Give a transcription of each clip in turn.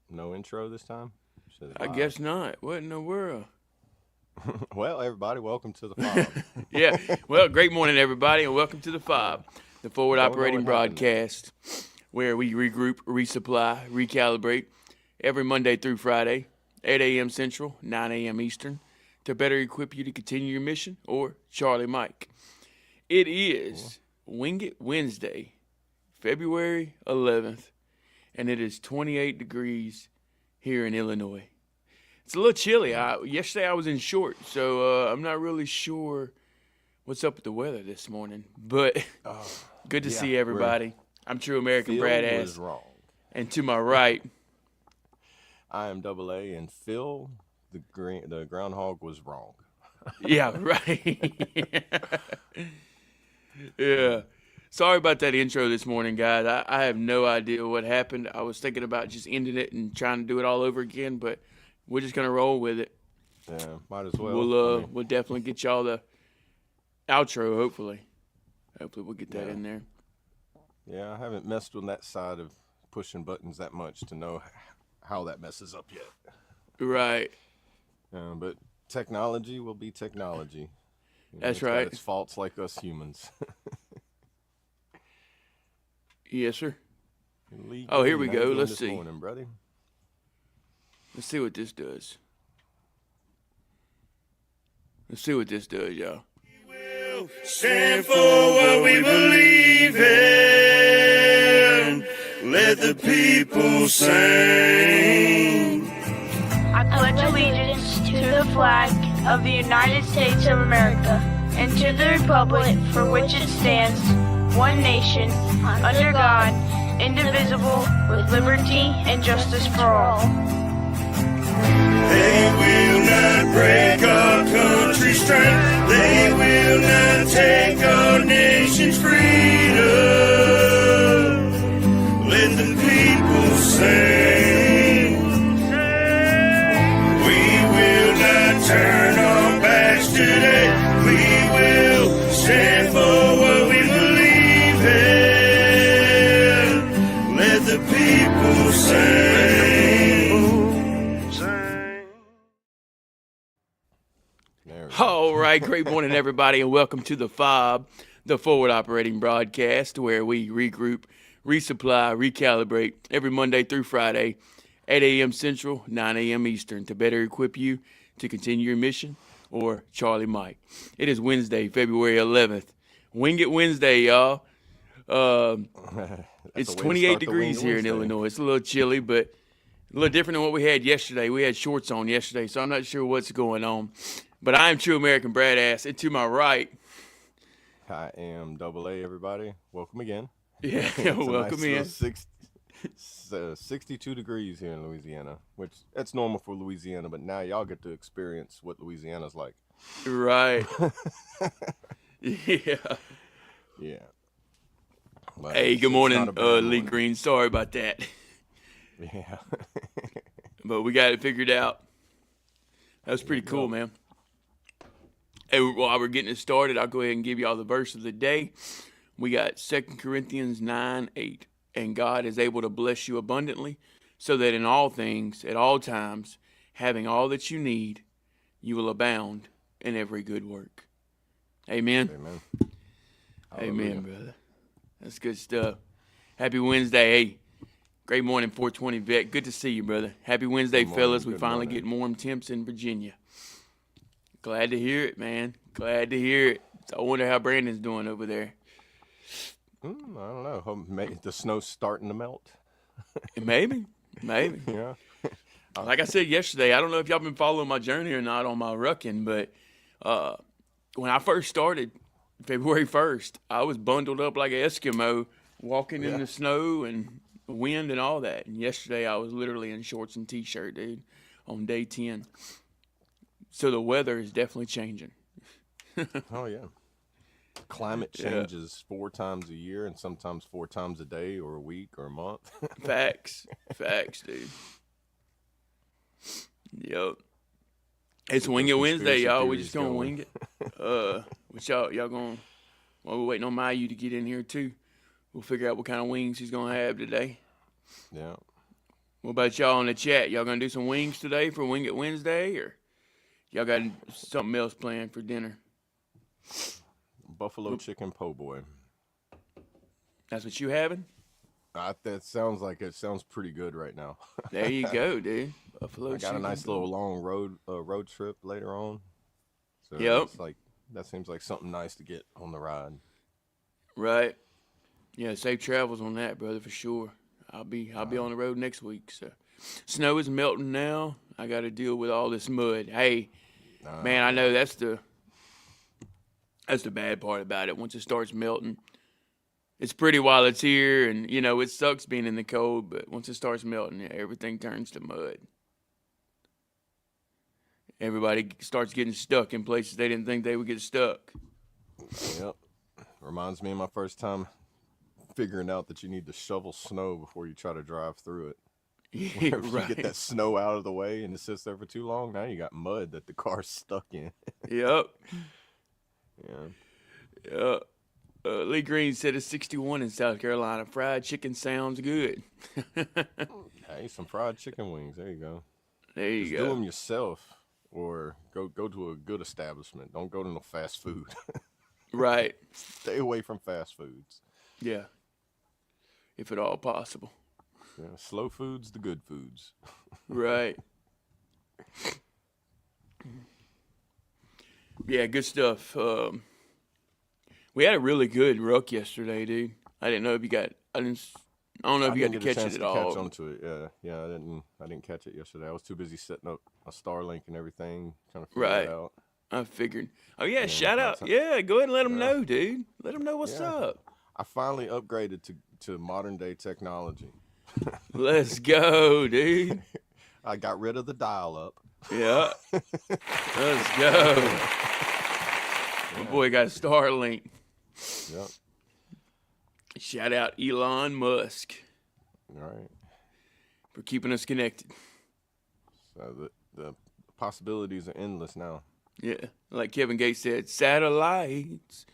No intro this time? I guess not. What in the world? Well, everybody, welcome to the F.O.B. Yeah. Well, great morning, everybody, and welcome to the F.O.B, the forward Don't know operating what happened. broadcast, where we regroup, resupply, recalibrate every Monday through Friday, 8 a.m. Central, 9 a.m. Eastern, to better equip you to continue your mission, or Charlie Mike. It is Wing It Wednesday, February 11th, and it is 28 degrees here in Illinois. It's a little chilly. Yesterday I was in shorts, so I'm not really sure what's up with the weather this morning. But good to see everybody. I'm True American Phil Brad was Ass, wrong. and to my right, I am AA, and Phil, the groundhog, was wrong. yeah, right, yeah. Sorry about that intro this morning, guys. I have no idea what happened. I was thinking about just ending it and trying to do it all over again, but we're just gonna roll with it. Yeah, might as well. We'll definitely get y'all the outro. Hopefully we'll get that in there. Yeah, I haven't messed with that side of pushing buttons that much to know how that messes up yet. Right. But technology will be technology. That's it's got right. its faults like us humans. Yes, sir. Lee, Oh, here we how you go. doing Let's this see. morning, buddy? Let's see what this does. Let's see what this does, y'all. Stand for what we believe in. Let the people sing. I pledge allegiance to the flag of the United States of America and to the republic for which it stands, one nation, under God, indivisible, with liberty and justice for all. They will not break our country's strength. They will not take our nation's freedom. Let the people sing. We will not turn our backs today. We will stand for what we believe in. Let the people sing. All right, great morning, everybody, and welcome to the F.O.B, the forward operating broadcast, where we regroup, resupply, recalibrate every Monday through Friday, 8 a.m. Central, 9 a.m. Eastern, to better equip you to continue your mission, or Charlie Mike. It is Wednesday, February 11th. Wing It Wednesday, y'all. It's 28 degrees here in Illinois. It's a little chilly, but a little different than what we had yesterday. We had shorts on yesterday, so I'm not sure what's going on. But I am True American Brad Ass, and to my right, I am AA, everybody. Welcome again. Yeah, welcome in. 62 degrees here in Louisiana, which that's normal for Louisiana, but now y'all get to experience what Louisiana's like. Right. Yeah. Yeah. But Hey, good morning, Lee Green. Sorry about that. Yeah. But we got it figured out. That was pretty cool, man. Hey, while we're getting it started, I'll go ahead and give y'all the verse of the day. We got 2 Corinthians 9:8. And God is able to bless you abundantly, so that in all things, at all times, having all that you need, you will abound in every good work. Amen. Amen. Amen, brother. That's good stuff. Happy Wednesday. Hey, great morning, 420 Vet. Good to see you, brother. Happy Wednesday, fellas. We finally getting warm temps in Virginia. Glad to hear it, man. Glad to hear it. I wonder how Brandon's doing over there. I don't know. Maybe the snow's starting to melt. Maybe. Yeah. Like I said yesterday, I don't know if y'all been following my journey or not on my rucking, but when I first started, February 1st, I was bundled up like an Eskimo, walking in the snow and wind and all that. And yesterday, I was literally in shorts and T-shirt, dude, on day 10. So the weather is definitely changing. Oh, yeah. Climate changes 4 times a year and sometimes 4 times a day or a week or a month. Facts, dude. Yep. It's Wing It Wednesday, y'all. We just gonna wing it. What y'all gonna? Well, we're waiting on Mayu to get in here too. We'll figure out what kind of wings he's gonna have today. Yeah. What about y'all in the chat? Y'all gonna do some wings today for Wing It Wednesday, or y'all got something else planned for dinner? Buffalo chicken po' boy. That's what you having? That sounds pretty good right now. There you go, dude. Buffalo I got chicken. a nice little long road trip later on. So Yep. it's like that seems like something nice to get on the ride. Right. Yeah, safe travels on that, brother, for sure. I'll be on the road next week. So, snow is melting now. I got to deal with all this mud. Hey, man, I know that's the bad part about it. Once it starts melting, it's pretty while it's here, and it sucks being in the cold. But once it starts melting, everything turns to mud. Everybody starts getting stuck in places they didn't think they would get stuck. Yep. Reminds me of my first time figuring out that you need to shovel snow before you try to drive through it. Yeah, You get that snow out of the way and it sits there for too long, now you got mud that the car's stuck in. Yep. Yeah. Lee Green said it's 61 in South Carolina. Fried chicken sounds good. Hey, some fried chicken wings. There you go. There you Just go. do them yourself, or go to a good establishment. Don't go to no fast food. Right. Stay away from fast foods. Yeah. If at all possible. Yeah, slow food's the good foods. Right. Yeah, good stuff. We had a really good ruck yesterday, dude. I didn't know if you got. I don't know if you got to catch it at all. Catch onto it. Yeah. I didn't catch it yesterday. I was too busy setting up a Starlink and everything, trying to figure it out. I figured. Oh yeah, shout out. Yeah, go ahead and let them know, dude. Let them know what's up. I finally upgraded to modern day technology. Let's go, dude. I got rid of the dial up. Yeah. Let's go. My boy got Starlink. Yep. Shout out Elon Musk. All right. For keeping us connected. So the possibilities are endless now. Yeah. Like Kevin Gates said, satellites.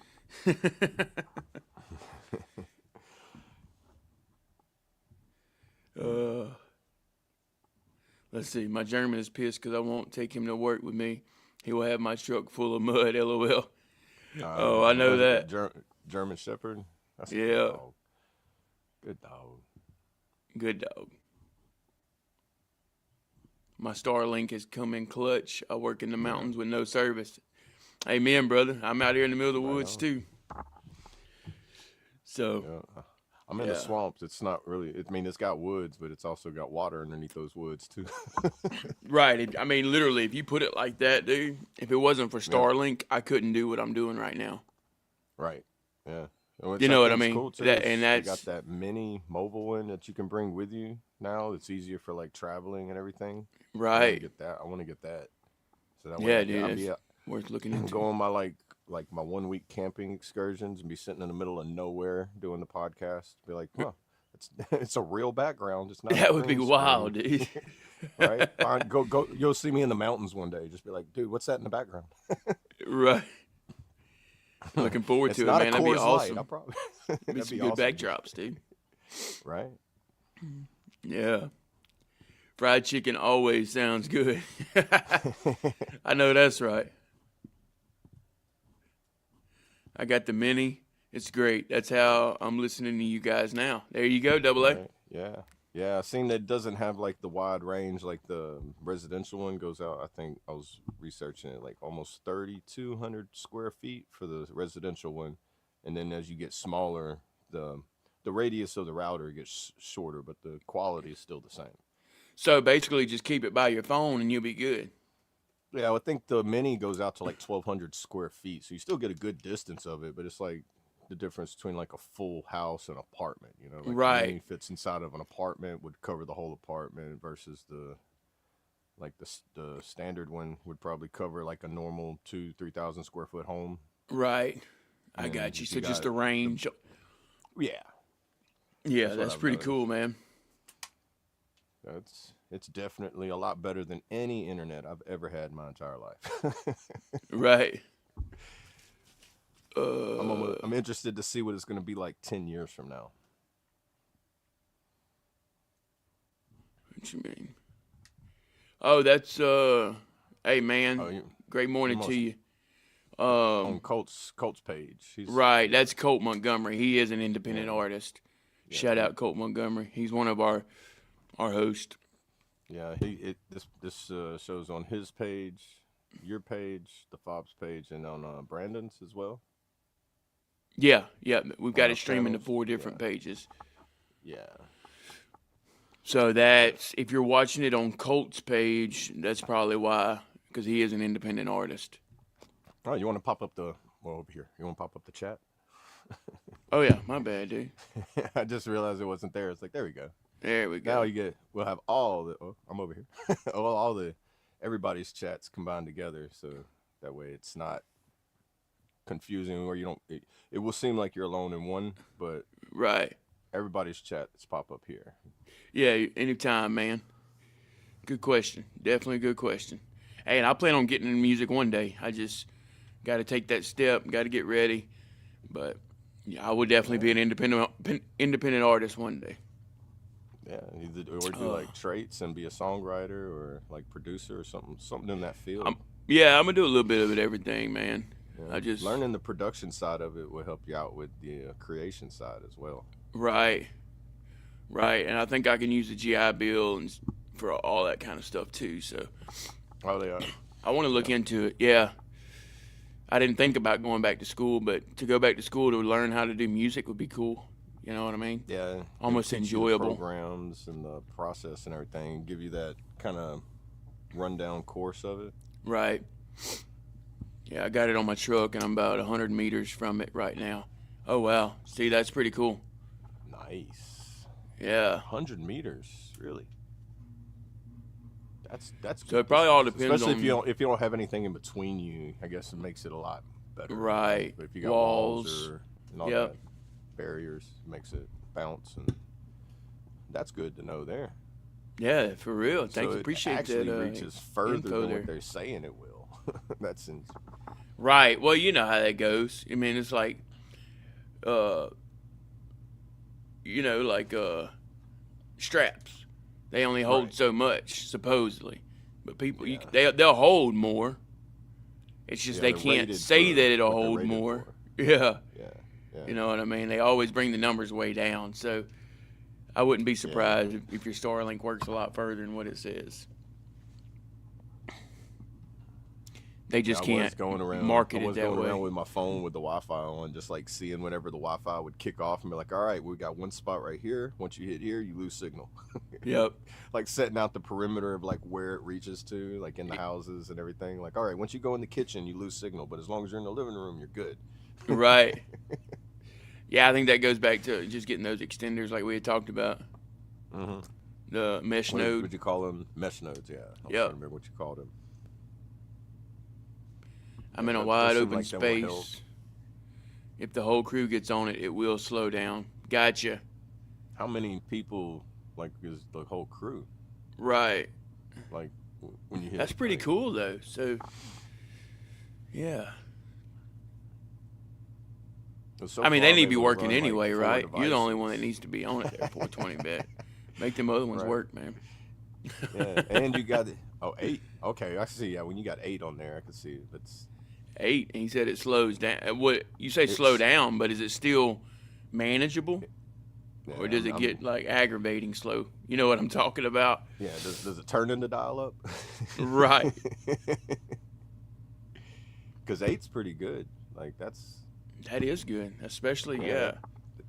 Let's see. My German is pissed because I won't take him to work with me. He will have my truck full of mud, LOL. I know that. German Shepherd? That's a Yeah. good dog. Good dog. Good dog. My Starlink has come in clutch. I work in the mountains with no service. Amen, brother. I'm out here in the middle of the woods, too. So. Yeah. I'm in the swamps. It's not really, it's got woods, but it's also got water underneath those woods, too. Right. Literally, if you put it like that, dude, if it wasn't for Starlink, I couldn't do what I'm doing right now. Right. Yeah. You know what I mean? Cool too. And you that's got that mini mobile one that you can bring with you now. It's easier for like traveling and everything. right. I want to get that. So that Yeah, way dude, I'll that's be worth looking into. go on my like my 1 week camping excursions and be sitting in the middle of nowhere doing the podcast. Be like, huh, it's a real background. It's not. That would be green wild, screen. dude. Right? Fine, go. You'll see me in the mountains one day. Just be like, dude, what's that in the background? Right. Looking forward to it, not man. A That'd be Coors Light. awesome. I'll probably. Be That'd some be good awesome. backdrops, dude. Right. Yeah. Fried chicken always sounds good. I know that's right. I got the mini. It's great. That's how I'm listening to you guys now. There you go, Double A. Right. Yeah. I've seen that it doesn't have like the wide range like the residential one goes out. I think I was researching it like almost 3,200 square feet for the residential one, and then as you get smaller, the radius of the router gets shorter, but the quality is still the same. So basically, just keep it by your phone and you'll be good. Yeah, I would think the mini goes out to like 1,200 square feet, so you still get a good distance of it, but it's like the difference between like a full house and apartment, like Right. The mini fits inside of an apartment, would cover the whole apartment versus the standard one would probably cover like a normal 2,000-3,000 square foot home. Right. I And got you. if So you just got the range. Yeah, Yeah, what that's I've pretty noticed. cool, man. it's definitely a lot better than any internet I've ever had in my entire life. Right. I'm interested to see what it's going to be like 10 years from now. What you mean? Oh, that's hey man, Oh, great morning to you. on Colt's page. Right, that's Colt Montgomery. He is an independent Yeah. artist. Yeah. Shout out Colt Montgomery. He's one of our hosts. Yeah, this shows on his page, your page, the F.O.B's page, and on Brandon's as well. Yeah, we've got our it streaming to channels. 4 different pages. Yeah. So that's, if you're watching it on Colt's page, that's probably why, because he is an independent artist. Oh, you want to pop up over here? You want to pop up the chat? Oh yeah, my bad, dude. I just realized it wasn't there. It's like, there we go. There we go. Now we'll have I'm over here. Everybody's chats combined together, so that way it's not confusing where it will seem like you're alone in one, but Right. everybody's chats pop up here. Yeah, anytime, man. Good question. Definitely a good question. Hey, and I plan on getting into music one day. I just got to take that step, got to get ready. But yeah, I would definitely be an independent artist one day. Yeah, or do like traits and be a songwriter or like producer or something in that field. I'm gonna do a little bit of it, everything, man. Yeah. I just learning the production side of it will help you out with the creation side as well. Right, and I think I can use the GI Bill and for all that kind of stuff too. So Oh, they are. I want to look into it. Yeah, I didn't think about going back to school, but to go back to school to learn how to do music would be cool. You know what I mean? Yeah, Almost they teach you the enjoyable. programs and the process and everything. Give you that kind of rundown course of it. Right. Yeah, I got it on my truck, and I'm about 100 meters from it right now. Oh wow! See, that's pretty cool. Nice. Yeah. 100 meters, really. That's So it probably all depends especially on if you don't have anything in between you. I guess it makes it a lot better. Right. But if you got Walls. and all Yep. that, barriers, makes it bounce, and that's good to know there. Yeah, for real. Thanks, So appreciate it actually that. reaches further info than there. what they're saying it will. That's Right. Well, you know how that goes. I mean, it's like, straps. They only hold Right. so much, supposedly, but people, Yeah. they'll hold more. It's just Yeah, they they're can't rated say for that it'll what they're hold rated more. for. Yeah. Yeah. You know what I mean? They always bring the numbers way down. So I wouldn't be surprised if your Starlink works a lot further than what it says. They just I can't was going around, market I was it that going way. around with my phone with the Wi-Fi on, just like seeing whenever the Wi-Fi would kick off and be like, all right, we got one spot right here. Once you hit here, you lose signal. Yep. Like setting out the perimeter of like where it reaches to, like in the houses and everything. Like, all right, once you go in the kitchen, you lose signal, but as long as you're in the living room, you're good. Right. Yeah, I think that goes back to just getting those extenders like we had talked about. Mm-hmm. The mesh What node. would you call them? Mesh nodes, yeah. I was trying to remember what you called them. I'm in a Those wide seem open like they will help. space. If the whole crew gets on it, it will slow down. Gotcha. How many people, like, is the whole crew? Right. Like, when you hit That's it, pretty like, cool, though. So, yeah. so I mean, far, they need to be able working run, like, anyway, 4 right? You're the only one that devices. needs to be on it there, 420 bet. Make them other ones Right. work, man. Yeah, and you got 8. Okay, I see. Yeah, when you got 8 on there, I can see it. That's 8, and he said it slows down. What you say slow down, but is it still manageable, yeah, or does it I'm- get like aggravating slow? You know what I'm talking about? Yeah, does it turn into dial up? Right. Because 8's pretty good. Like That is good, especially Yeah.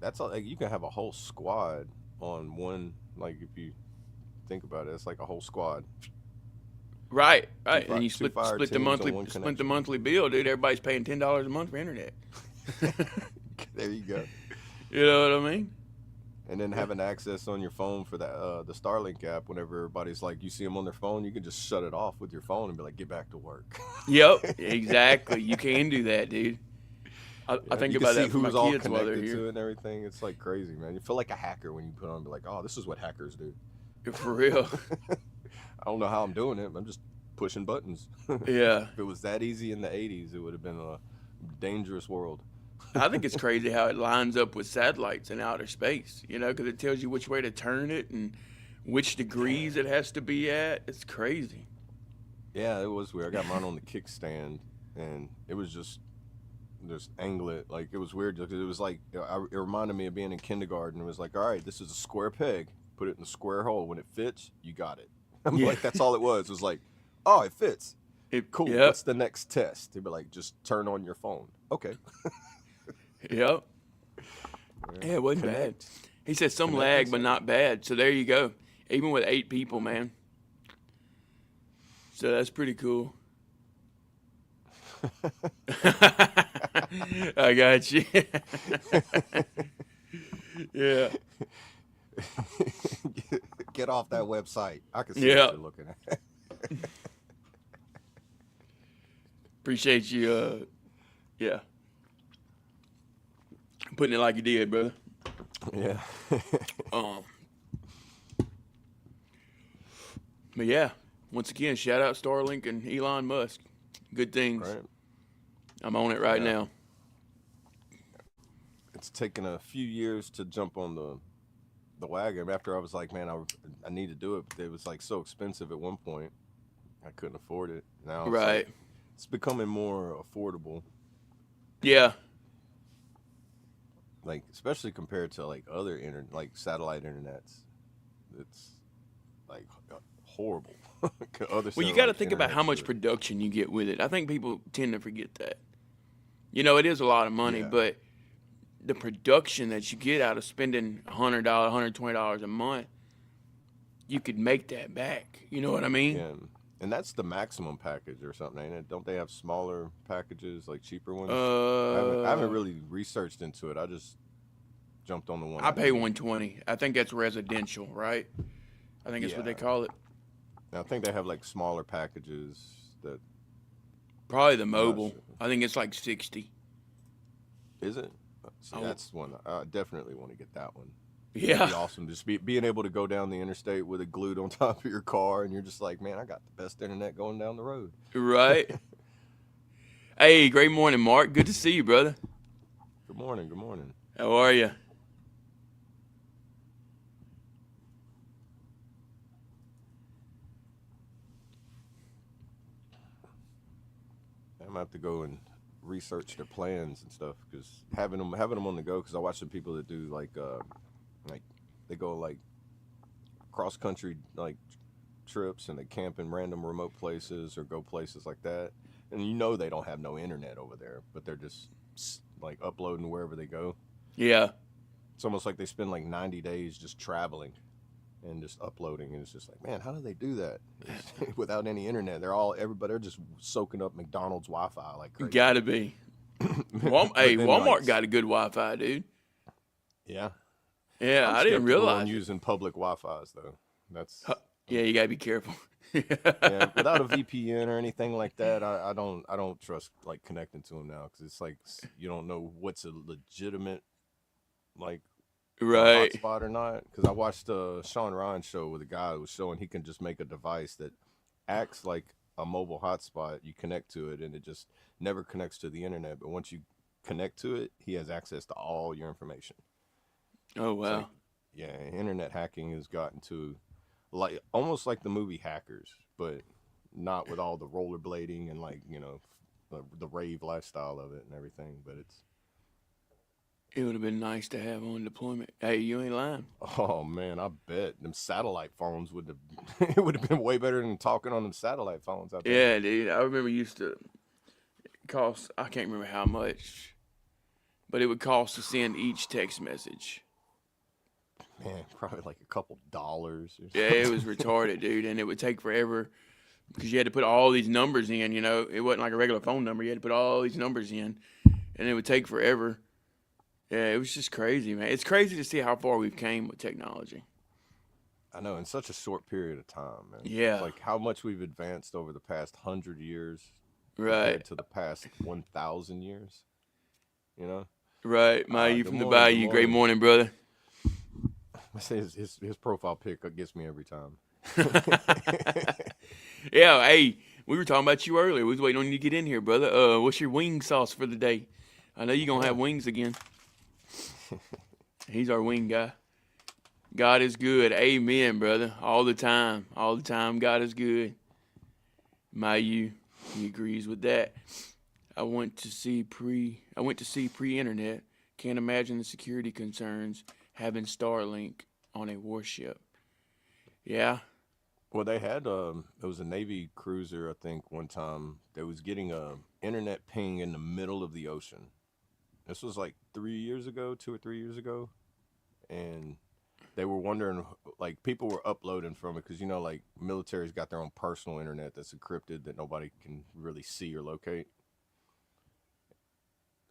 that's all. Like, you can have a whole squad on one. Like if you think about it, it's like a whole squad. Right. fi- And you two split fire the teams on monthly one split the connection. monthly bill, dude. Everybody's paying $10 a month for internet. There you go. You know what I mean? And then having access on your phone for the Starlink app. Whenever everybody's like, you see them on their phone, you can just shut it off with your phone and be like, get back to work. Yep, exactly. You can do that, dude. I think you about can see that for my who's all kids while they're connected to here. it and everything. It's like crazy, man. You feel like a hacker when you put on and be like, oh, this is what hackers do. For real. I don't know how I'm doing it. I'm just pushing buttons. Yeah. If it was that easy in the 80s, it would have been a dangerous world. I think it's crazy how it lines up with satellites in outer space, you know, because it tells you which way to turn it and which degrees it has to be at. It's crazy. Yeah, it was weird. I got mine on the kickstand, and it was just angle it. Like, it was weird because it was like, it reminded me of being in kindergarten. It was like, all right, this is a square peg. Put it in the square hole. When it fits, you got it. I'm like, that's all it was. It was like, oh, it fits. Cool. Yep. What's the next test? They'd be like, just turn on your phone. Okay. Yep. Yeah, it wasn't bad. He said some lag, but not bad. So there you go. Even with 8 people, man. So that's pretty cool. I got you. Yeah. Get off that website. I can see Yeah. what you're looking at. Appreciate you, yeah. Putting it like you did, brother. Yeah. But yeah, once again, shout out Starlink and Elon Musk. Good things. Right. I'm on it right Yeah. now. It's taken a few years to jump on the wagon. After I was like, man, I need to do it. But it was like so expensive at one point. I couldn't afford it. Now it's Right. like, it's becoming more affordable. Yeah. Like, especially compared to like other like satellite internets. It's like horrible. Other Well, you got to satellite think about how internets much are- production you get with it. I think people tend to forget that. You know, it is a lot of money, Yeah. but the production that you get out of spending $100, $120 a month, you could make that back. You know what I mean? Yeah. And that's the maximum package or something, ain't it? Don't they have smaller packages, like cheaper ones? I haven't really researched into it. I just jumped on the one. I pay $120. I think that's residential, right? I think that's what they Yeah. call it. And I think they have like smaller packages that Probably the not mobile. sure. I think it's like 60. is it. See, Oh. that's one I definitely want to get that one. Yeah. It'd be awesome. Just being able to go down the interstate with it glued on top of your car, and you're just like, man, I got the best internet going down the road. Right. Hey, great morning, Mark. Good to see you, brother. Good morning. Good morning. How are you? I'm gonna have to go and research their plans and stuff, because having them on the go. Because I watch some people that do like they go like cross country like trips, and they camp in random remote places or go places like that. And you know they don't have no internet over there, but they're just like uploading wherever they go. Yeah. It's almost like they spend like 90 days just traveling and just uploading, and it's just like, man, how do they do that without any internet? They're just soaking up McDonald's Wi-Fi like crazy. Gotta be. Hey, But then, Walmart like, got a good Wi-Fi, dude. Yeah. Yeah, I'm I didn't skeptical on realize. using public Wi-Fi's though. That's Yeah, you gotta be careful. yeah. Without a VPN or anything like that, I don't trust like connecting to them now, because it's like you don't know what's a legitimate like Right. hotspot or not. Because I watched a Sean Ryan show with a guy who was showing he can just make a device that acts like a mobile hotspot. You connect to it, and it just never connects to the internet. But once you connect to it, he has access to all your information. Oh, wow. Like, yeah, internet hacking has gotten to like almost like the movie Hackers, but not with all the rollerblading and like, you know, the rave lifestyle of it and everything. But It would have been nice to have on deployment. Hey, you ain't lying. oh man, I bet them satellite phones would have it would have been way better than talking on them satellite phones out there. Yeah, dude. I remember it used to cost, I can't remember how much, but it would cost to send each text message. Man, probably like a couple dollars or Yeah, it was retarded, dude, and it would take forever because you had to put all these numbers in. You know, it wasn't like a regular phone number. You had to put all these numbers in, and it would take forever. Yeah, it was just crazy, man. It's crazy to see how far we've came with technology. I know, in such a short period of time, man. Yeah. It's like how much we've advanced over the past 100 years Right, compared to the past 1,000 years. You know? right. Maya, you good from the morning, Bayou. good Great morning, brother. I say his profile pic gets me every time. Yeah, hey, we were talking about you earlier. We was waiting on you to get in here, brother. What's your wing sauce for the day? I know you're going to have wings again. He's our wing guy. God is good. Amen, brother. All the time. All the time, God is good. He agrees with that. I went to see pre-internet. Can't imagine the security concerns having Starlink on a warship. Yeah. Well, they had it was a Navy cruiser, I think, one time that was getting a internet ping in the middle of the ocean. This was like 2 or 3 years ago, and they were wondering, like, people were uploading from it because, you know, like, military's got their own personal internet that's encrypted that nobody can really see or locate.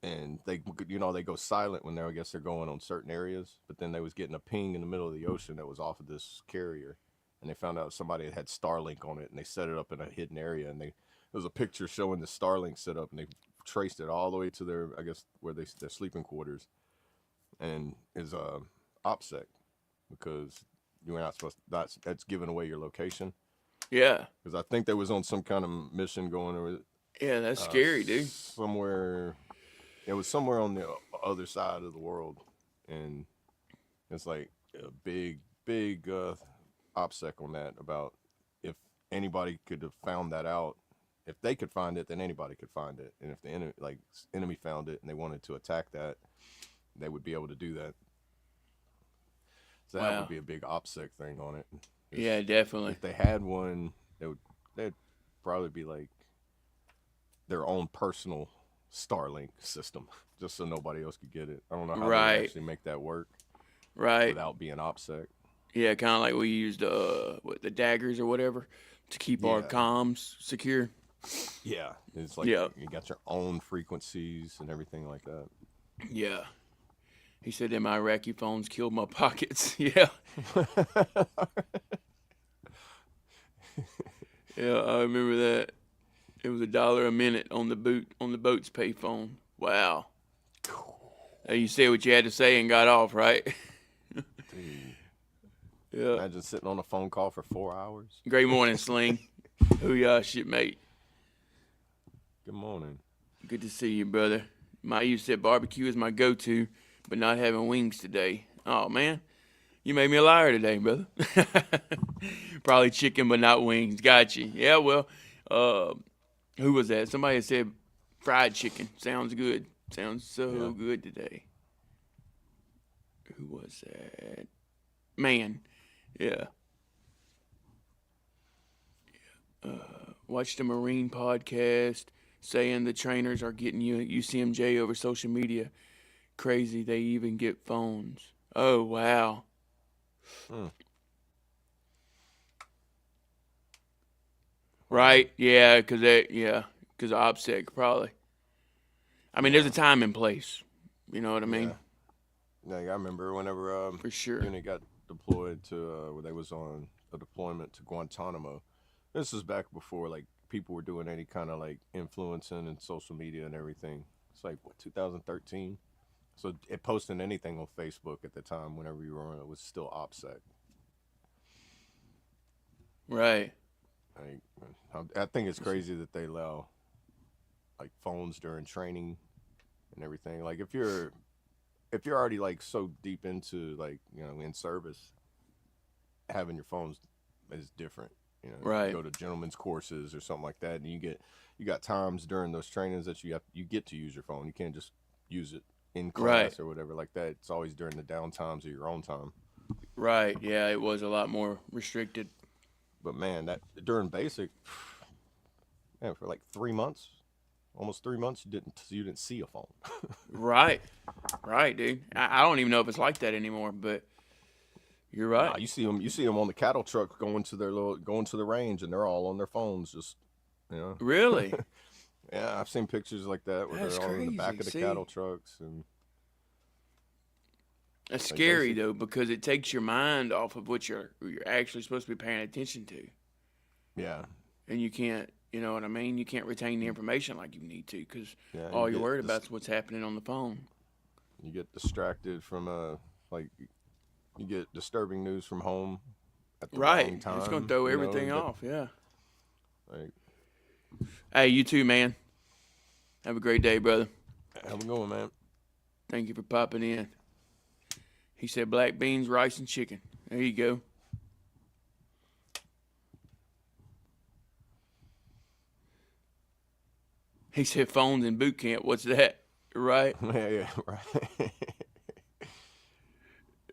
And they, you know, they go silent when I guess they're going on certain areas, but then they was getting a ping in the middle of the ocean that was off of this carrier, and they found out somebody had Starlink on it, and they set it up in a hidden area, and there was a picture showing the Starlink set up, and they traced it all the way to their, I guess, where their sleeping quarters, and is OPSEC, because you're not supposed to, that's giving away your location. Yeah. Because I think they was on some kind of mission going over. Yeah, that's scary, dude. It was somewhere on the other side of the world, and it's like a big OPSEC on that about if anybody could have found that out. If they could find it, then anybody could find it, and if the enemy found it and they wanted to attack that, they would be able to do that. So that would be a big OPSEC thing on it. Yeah, definitely. If they had one, they'd probably be like their own personal Starlink system, just so nobody else could get it. I don't know how they actually make that work, without being OPSEC. Yeah, kind of like we used the daggers or whatever to keep our comms secure. Yeah, it's like you got your own frequencies and everything like that. Yeah. He said that my Iraqi phones killed my pockets. Yeah. Yeah, I remember that. It was $1 a minute on the boat's payphone. Wow. You said what you had to say and got off, right? Dude. Yeah. Imagine sitting on a phone call for 4 hours. Great morning, Sling. Hoo-yah, shipmate. Good morning. Good to see you, brother. You said barbecue is my go-to, but not having wings today. Oh, man. You made me a liar today, brother. Probably chicken, but not wings. Got you. Yeah, well, who was that? Somebody said fried chicken. Sounds good. Sounds so good today. Who was that? Man. Yeah. Watched a Marine podcast saying the trainers are getting you UCMJ over social media. Crazy, they even get phones. Oh, wow. Right? Yeah, because of OPSEC, probably. I mean, there's a time and place. You know what I mean? Yeah, I remember whenever for sure unit got deployed to where they was on a deployment to Guantanamo. This is back before like people were doing any kind of like influencing and social media and everything. It's like 2013. So it posting anything on Facebook at the time, whenever you were on it, was still OPSEC. Right. I think it's crazy that they allow like phones during training and everything. Like if you're already like so deep into like, you know, in service, having your phones is different. You know, right. You go to gentlemen's courses or something like that, and you got times during those trainings that you get to use your phone. You can't just use it in class or whatever like that. It's always during the down times of your own time. Right. Yeah, it was a lot more restricted. But man, that during basic, man, for like 3 months, almost 3 months, you didn't see a phone. Right, dude. I don't even know if it's like that anymore, but you're right. Nah, you see them on the cattle truck going to the range, and they're all on their phones, just, you know. Really? Yeah, I've seen pictures like that where they're all in the back of the cattle trucks, and that's scary though, because it takes your mind off of what you're actually supposed to be paying attention to. Yeah. And you can't, you know what I mean? You can't retain the information like you need to, because all you're worried about is what's happening on the phone. You get distracted from you get disturbing news from home at the wrong time. It's gonna throw everything off. Yeah. Like, hey, you too, man. Have a great day, brother. Have a good one, man. Thank you for popping in. He said black beans, rice, and chicken. There you go. He said phones in boot camp. What's that? Right? Yeah, right.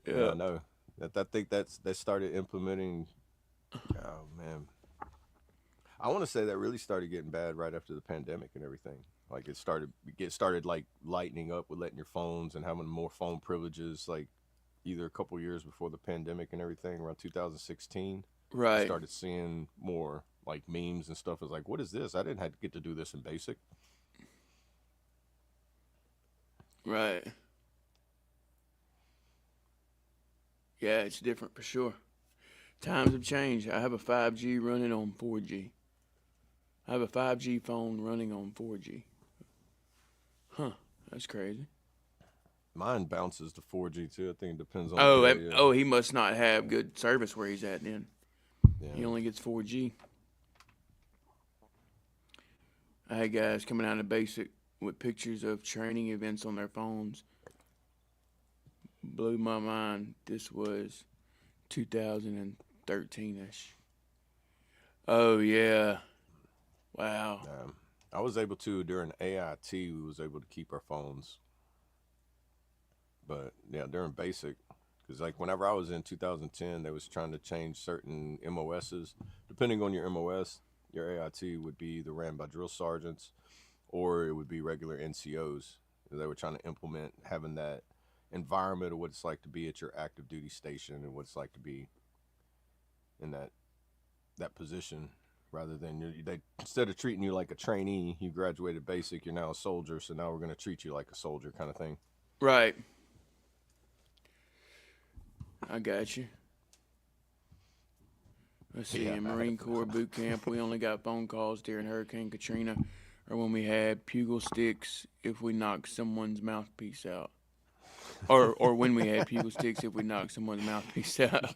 Yeah, no. I think that started implementing. Oh man, I want to say that really started getting bad right after the pandemic and everything. Like it started like lightening up with letting your phones and having more phone privileges. Like either a couple years before the pandemic and everything, around 2016. Right. Started seeing more like memes and stuff. It's like, what is this? I didn't have to get to do this in basic. Right. Yeah, it's different for sure. Times have changed. I have a 5G running on 4G. I have a 5G phone running on 4G. Huh, that's crazy. Mine bounces to 4G too. I think it depends on. Oh, he must not have good service where he's at then. Yeah. He only gets 4G. I had guys coming out of basic with pictures of training events on their phones. Blew my mind. This was 2013-ish. Oh, yeah. Wow. I was able to, during AIT, we was able to keep our phones. But, yeah, during basic, because, like, whenever I was in 2010, they was trying to change certain MOSs. Depending on your MOS, your AIT would be either ran by drill sergeants or it would be regular NCOs. They were trying to implement having that environment of what it's like to be at your active duty station and what it's like to be in that position, rather than they instead of treating you like a trainee, you graduated basic, you're now a soldier, so now we're going to treat you like a soldier kind of thing. Right. I got you. Let's see, in Marine Corps boot camp, we only got phone calls during Hurricane Katrina or when we had bugle sticks if we knocked someone's mouthpiece out. Or when we had bugle sticks if we knocked someone's mouthpiece out.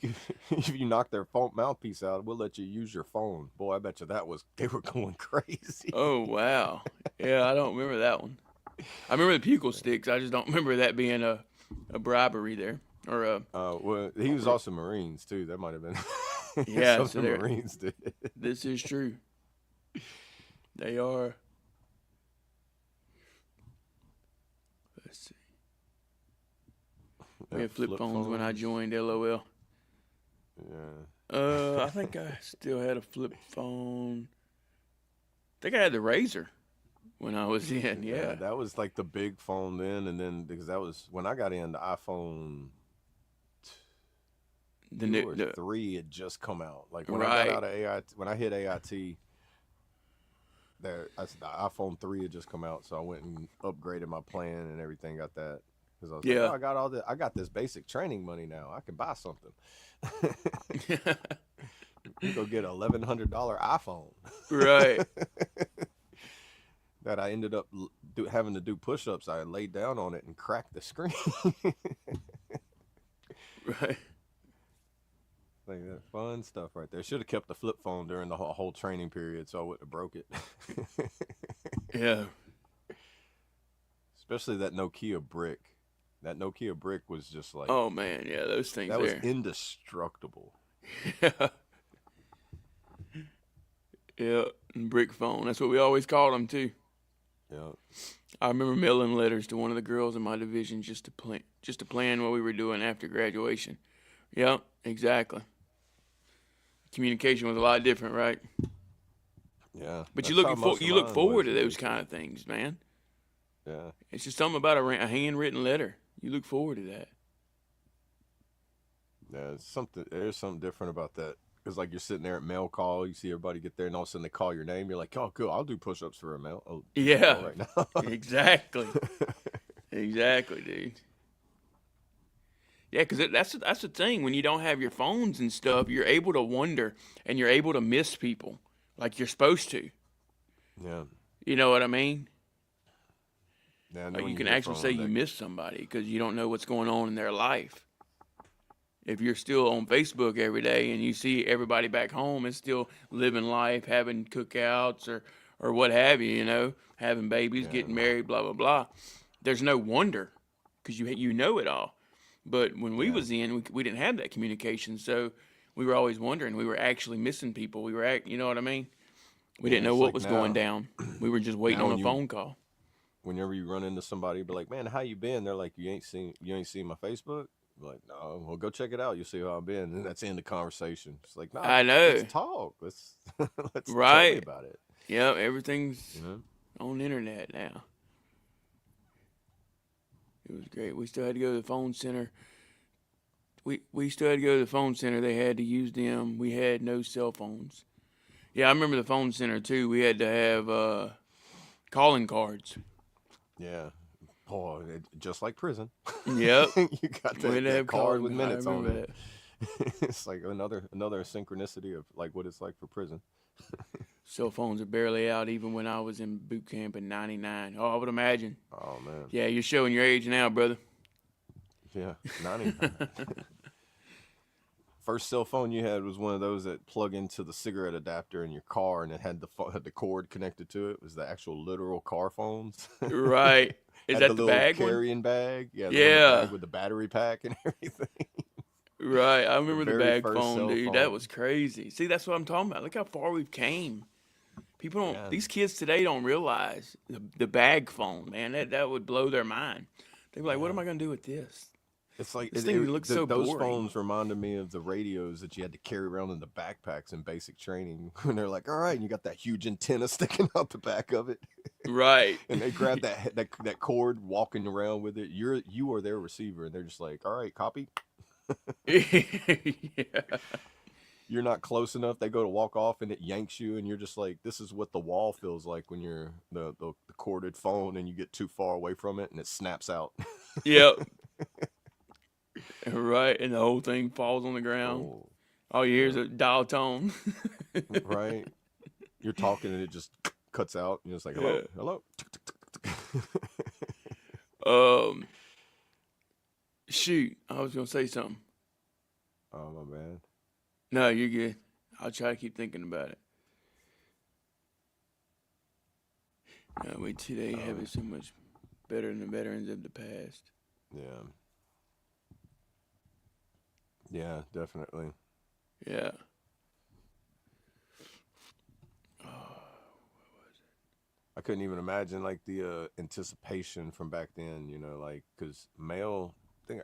If you knock their phone mouthpiece out, we'll let you use your phone. Boy, I bet you they were going crazy. Oh, wow. Yeah, I don't remember that one. I remember the bugle sticks. I just don't remember that being a bribery there. Or well, he was also Marines, too. That might have been yeah, something so Marines did. This is true. They are. Let's see. We had flip phones when I joined, LOL. Yeah. I think I still had a flip phone. I think I had the Razor when I was in, yeah. That was like the big phone then, and then because that was when I got in, the iPhone 3 had just come out. Like when I got out of AIT, when I hit AIT, the iPhone 3 had just come out, so I went and upgraded my plan and everything. Got that because I was like, oh, I got this basic training money now. I can buy something. You go get an $1,100 iPhone. Right. That I ended up having to do push-ups. I laid down on it and cracked the screen. Right. Like that fun stuff right there. Should have kept the flip phone during the whole training period, so I wouldn't have broke it. Yeah. Especially that Nokia brick. That Nokia brick was just like, oh man, yeah, those things that was indestructible. Yeah. Yeah, and brick phone. That's what we always called them too. Yeah. I remember mailing letters to one of the girls in my division just to plan what we were doing after graduation. Yep, exactly. Communication was a lot different, right? Yeah. But you look forward to those kind of things, man. Yeah. It's just something about a handwritten letter. You look forward to that. Yeah, there's something different about that. Because, like, you're sitting there at mail call, you see everybody get there, and all of a sudden they call your name. You're like, oh, cool, I'll do push-ups for a mail. Oh, yeah. Right now. Exactly. Exactly, dude. Yeah, because that's the thing. When you don't have your phones and stuff, you're able to wonder, and you're able to miss people like you're supposed to. Yeah. You know what I mean? Yeah, like you can actually say you miss somebody because you don't know what's going on in their life. If you're still on Facebook every day and you see everybody back home is still living life, having cookouts or what have you, having babies, getting married, blah, blah, blah, there's no wonder because you know it all. But when we was in, we didn't have that communication, so we were always wondering. We were actually missing people. You know what I mean? We didn't know what was going down. We were just waiting on a phone call. Whenever you run into somebody, be like, "Man, how you been?" They're like, "You ain't seen my Facebook." I'm like, "No, well, go check it out. You'll see how I've been." And that's the end of the conversation. It's like, "No, I know. Let's talk. Let's let's tell Right. me about it." Yeah, everything's on the internet now. It was great. We still had to go to the phone center. We still had to go to the phone center. They had to use them. We had no cell phones. Yeah, I remember the phone center too. We had to have calling cards. Yeah. Oh, just like prison. Yep. You got that card with minutes on it. It's like another synchronicity of like what it's like for prison. Cell phones are barely out even when I was in boot camp in '99. Oh, I would imagine. Oh man. Yeah, you're showing your age now, brother. Yeah, 99. First cell phone you had was one of those that plug into the cigarette adapter in your car, and it had the cord connected to it. It was the actual literal car phones. Right. Is had that the little bag carrying bag? Yeah. Yeah. Bag with the battery pack and everything. Right. I remember the very bag first phone, cell dude. phone. That was crazy. See, that's what I'm talking about. Look how far we've came. People don't. These kids today don't realize the bag phone, man. That would blow their mind. They'd be like, "What am I gonna do with this?" It's like This thing looks so those boring. phones reminded me of the radios that you had to carry around in the backpacks in basic training. When they're like, "All right," and you got that huge antenna sticking out the back of it, Right. and they grab that cord, walking around with it. You are their receiver, and they're just like, "All right, copy." Yeah. You're not close enough. They go to walk off, and it yanks you, and you're just like, "This is what the wall feels like when you're the corded phone, and you get too far away from it, and it snaps out." Yep. Right, and the whole thing falls on the ground. Oh, All you hear is a dial tone. right. You're talking, and it just cuts out. You're just like, "Hello, hello." Shoot, I was gonna say something. Oh my man. No, you're good. I'll try to keep thinking about it. No, wait till they have it so much better than the veterans of the past. Yeah. Yeah, definitely. Yeah. I couldn't even imagine like the anticipation from back then, like because mail thing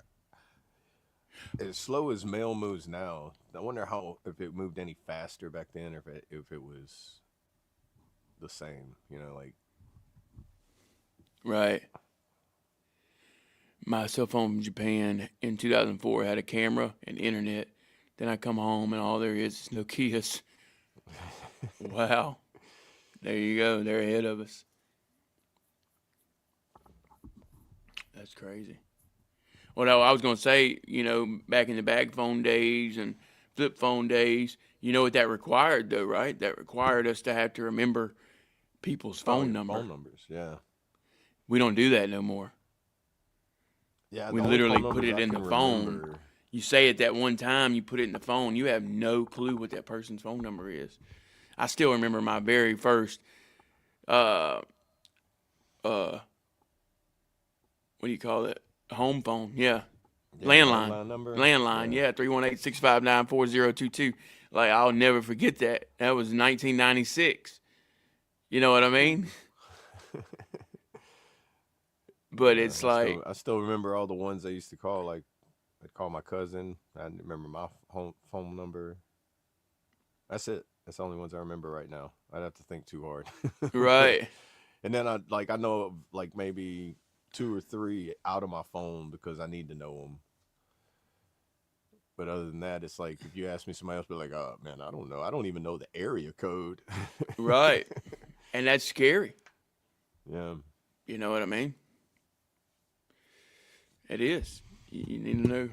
as slow as mail moves now. I wonder if it moved any faster back then, or if it was the same, like. Right. My cell phone from Japan in 2004 had a camera and internet. Then I come home and all there is Nokia's. Wow. There you go. They're ahead of us. That's crazy. Well, no, I was going to say, back in the bag phone days and flip phone days, you know what that required, though, right? That required us to have to remember people's phone number. Phone numbers, yeah. We don't do that no more. Yeah, We literally put it in the phone. You say it that one time, you put it in the phone. You have no clue what that person's phone number is. I still remember my very first, what do you call it? Home phone, yeah. Landline number. Landline, yeah, 318-659-4022. Like, I'll never forget that. That was 1996. You know what I mean? But Yeah, it's like... I still remember all the ones I used to call. Like, I'd call my cousin. I remember my home phone number. That's it. That's the only ones I remember right now. I'd have to think too hard. Right. And then I know of like maybe 2 or 3 out of my phone because I need to know them. But other than that, it's like if you ask me, somebody else be like, "Oh man, I don't know. I don't even know the area code." Right. And that's scary. Yeah. You know what I mean? It is. You need to know,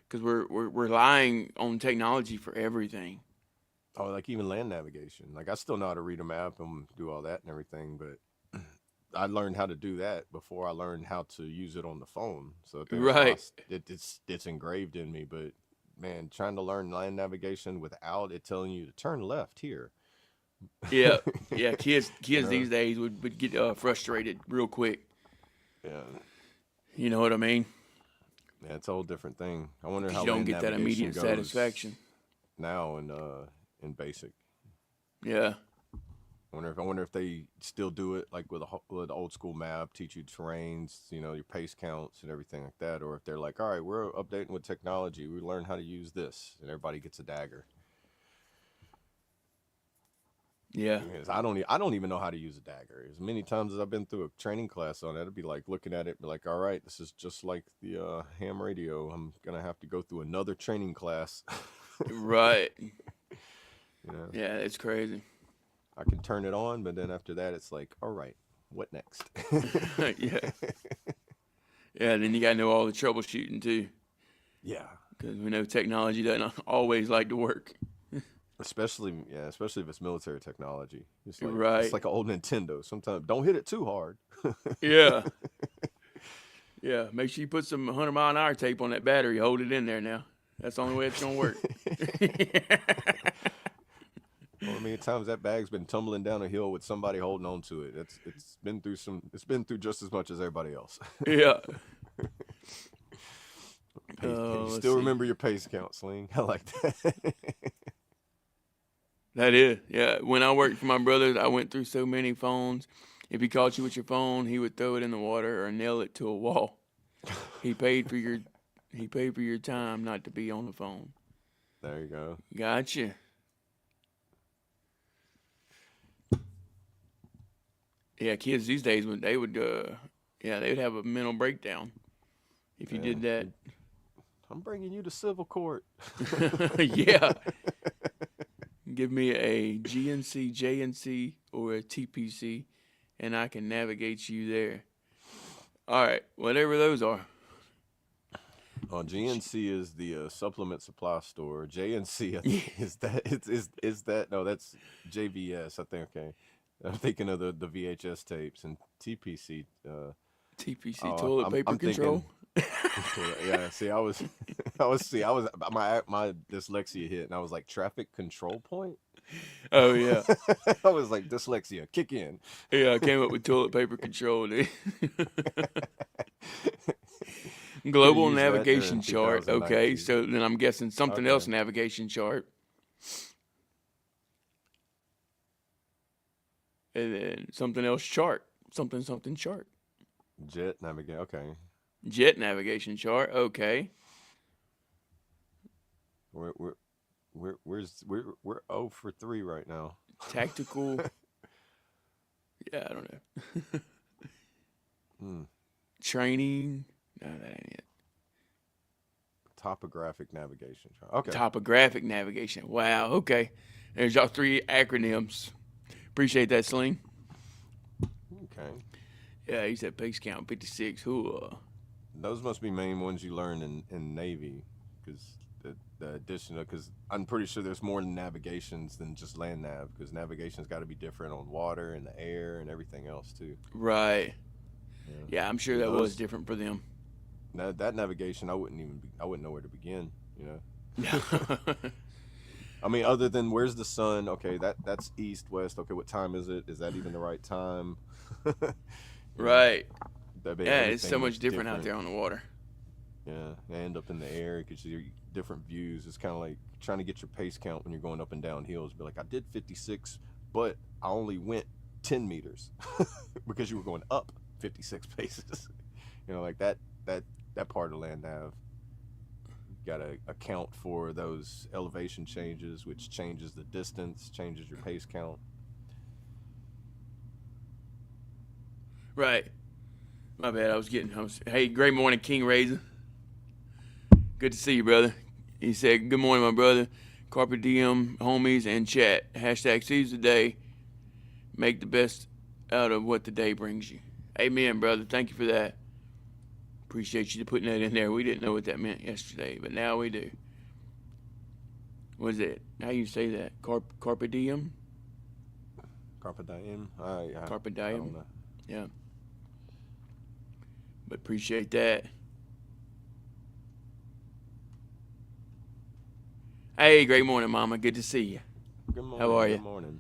because we're relying on technology for everything. Oh, like even land navigation. Like I still know how to read a map and do all that and everything, but I learned how to do that before I learned how to use it on the phone. So Right. it's engraved in me. But man, trying to learn land navigation without it telling you to turn left here. Yeah, yeah. Kids these days would get frustrated real quick. Yeah. You know what I mean? Yeah, it's a whole different thing. I wonder 'Cause how you don't land get that navigation immediate goes satisfaction. now in basic. Yeah. I wonder if they still do it like with with an old school map, teach you terrains, your pace counts and everything like that, or if they're like, all right, we're updating with technology, we learn how to use this, and everybody gets a dagger. Yeah. Because I don't even know how to use a dagger. As many times as I've been through a training class on it, it'd be like looking at it, be like, all right, this is just like the ham radio. I'm gonna have to go through another training class. Right. You know, Yeah, it's crazy. I can turn it on, but then after that, it's like, all right, what next? Yeah. Yeah, then you got to know all the troubleshooting too, Yeah. because we know technology doesn't always like to work. Especially if it's military technology. It's Right. like an old Nintendo. Sometimes don't hit it too hard. Yeah. Yeah, make sure you put some 100-mile-an-hour tape on that battery. Hold it in there now. That's the only way it's going to work. Well, many times that bag's been tumbling down a hill with somebody holding on to it. It's been through just as much as everybody else. Yeah. You let's still see. remember your pace count, Sling. I like that. That is, yeah. When I worked for my brothers, I went through so many phones. If he caught you with your phone, he would throw it in the water or nail it to a wall. He paid for your time not to be on the phone. There you go. Gotcha. Yeah, kids these days they would have a mental breakdown if you did that. I'm bringing you to civil court. Yeah. Give me a GNC, JNC, or a TPC, and I can navigate you there. All right, whatever those are. GNC is the supplement supply store. JNC I think, is that no, that's JVS. I think. Okay, I'm thinking of the VHS tapes and TPC. TPC, toilet paper control. Yeah, see, my dyslexia hit, and I was like, traffic control point. Oh yeah, I was like, dyslexia, kick in. yeah. I came up with toilet paper control. Global Use that navigation during chart. Okay, 2019. so then I'm guessing something else navigation chart. And then something else chart. Something chart. Jet navigation. Okay, Jet navigation chart. Okay. we're 0 for 3 right now. Tactical. Yeah, I don't know. Training. No, that ain't it. Topographic navigation. Okay. Topographic navigation. Wow. Okay. There's y'all 3 acronyms. Appreciate that, Sling. Okay. Yeah, he said pace count 56. Ooh. Those must be main ones you learn in Navy, because the additional, because I'm pretty sure there's more navigations than just land nav, because navigation's got to be different on water and the air and everything else too. Right. Yeah, I'm sure that Those- was different for them. Now that navigation, I wouldn't know where to begin. I mean, other than where's the sun? Okay, that's east, west. Okay, what time is it? Is that even the right time? Right. Yeah, Yeah, it's so much different out there on the water. Yeah, they end up in the air because you see different views. It's kind of like trying to get your pace count when you're going up and down hills. Be like, I did 56, but I only went 10 meters because you were going up 56 paces. Like that part of land nav. You got to account for those elevation changes, which changes the distance, changes your pace count. Right. My bad. Hey, great morning, King Razor. Good to see you, brother. He said, good morning, my brother. Carpe diem, homies, and chat. Hashtag seize the day. Make the best out of what the day brings you. Amen, brother. Thank you for that. Appreciate you putting that in there. We didn't know what that meant yesterday, but now we do. What is it? How you say that? Carpe diem? Carpe diem. Carpe I diem. don't know. Yeah. But appreciate that. Hey, great morning, Mama. Good to see you. Good morning. How are you? Good morning.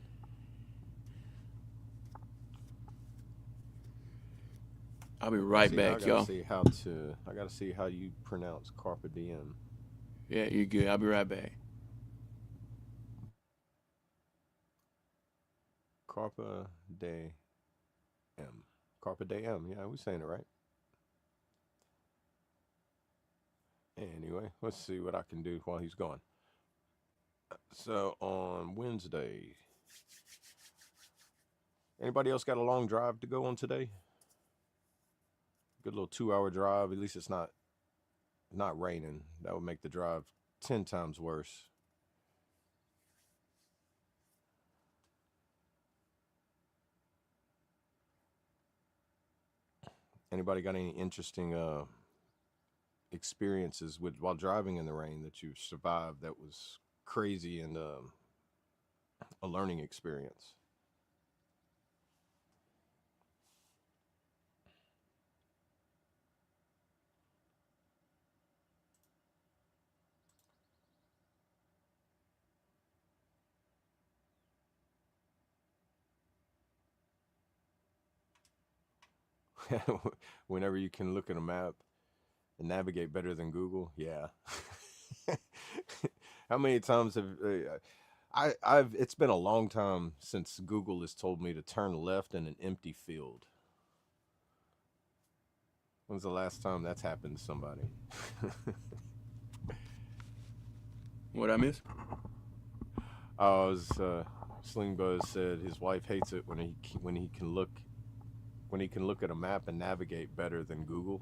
I'll be right See, back, y'all. I gotta see how you pronounce carpe diem. Yeah, you're good. I'll be right back. Carpe diem. Carpe diem. Yeah, we saying it right. Anyway, let's see what I can do while he's gone. So on Wednesday, anybody else got a long drive to go on today? Good little 2-hour drive. At least it's not raining. That would make the drive 10 times worse. Anybody got any interesting experiences while driving in the rain that you survived that was crazy and a learning experience? Whenever you can look at a map and navigate better than Google, yeah. How many times have I've it's been a long time since Google has told me to turn left in an empty field. When's the last time that's happened to somebody? What I miss? Sling Buzz said his wife hates it when he can look at a map and navigate better than Google.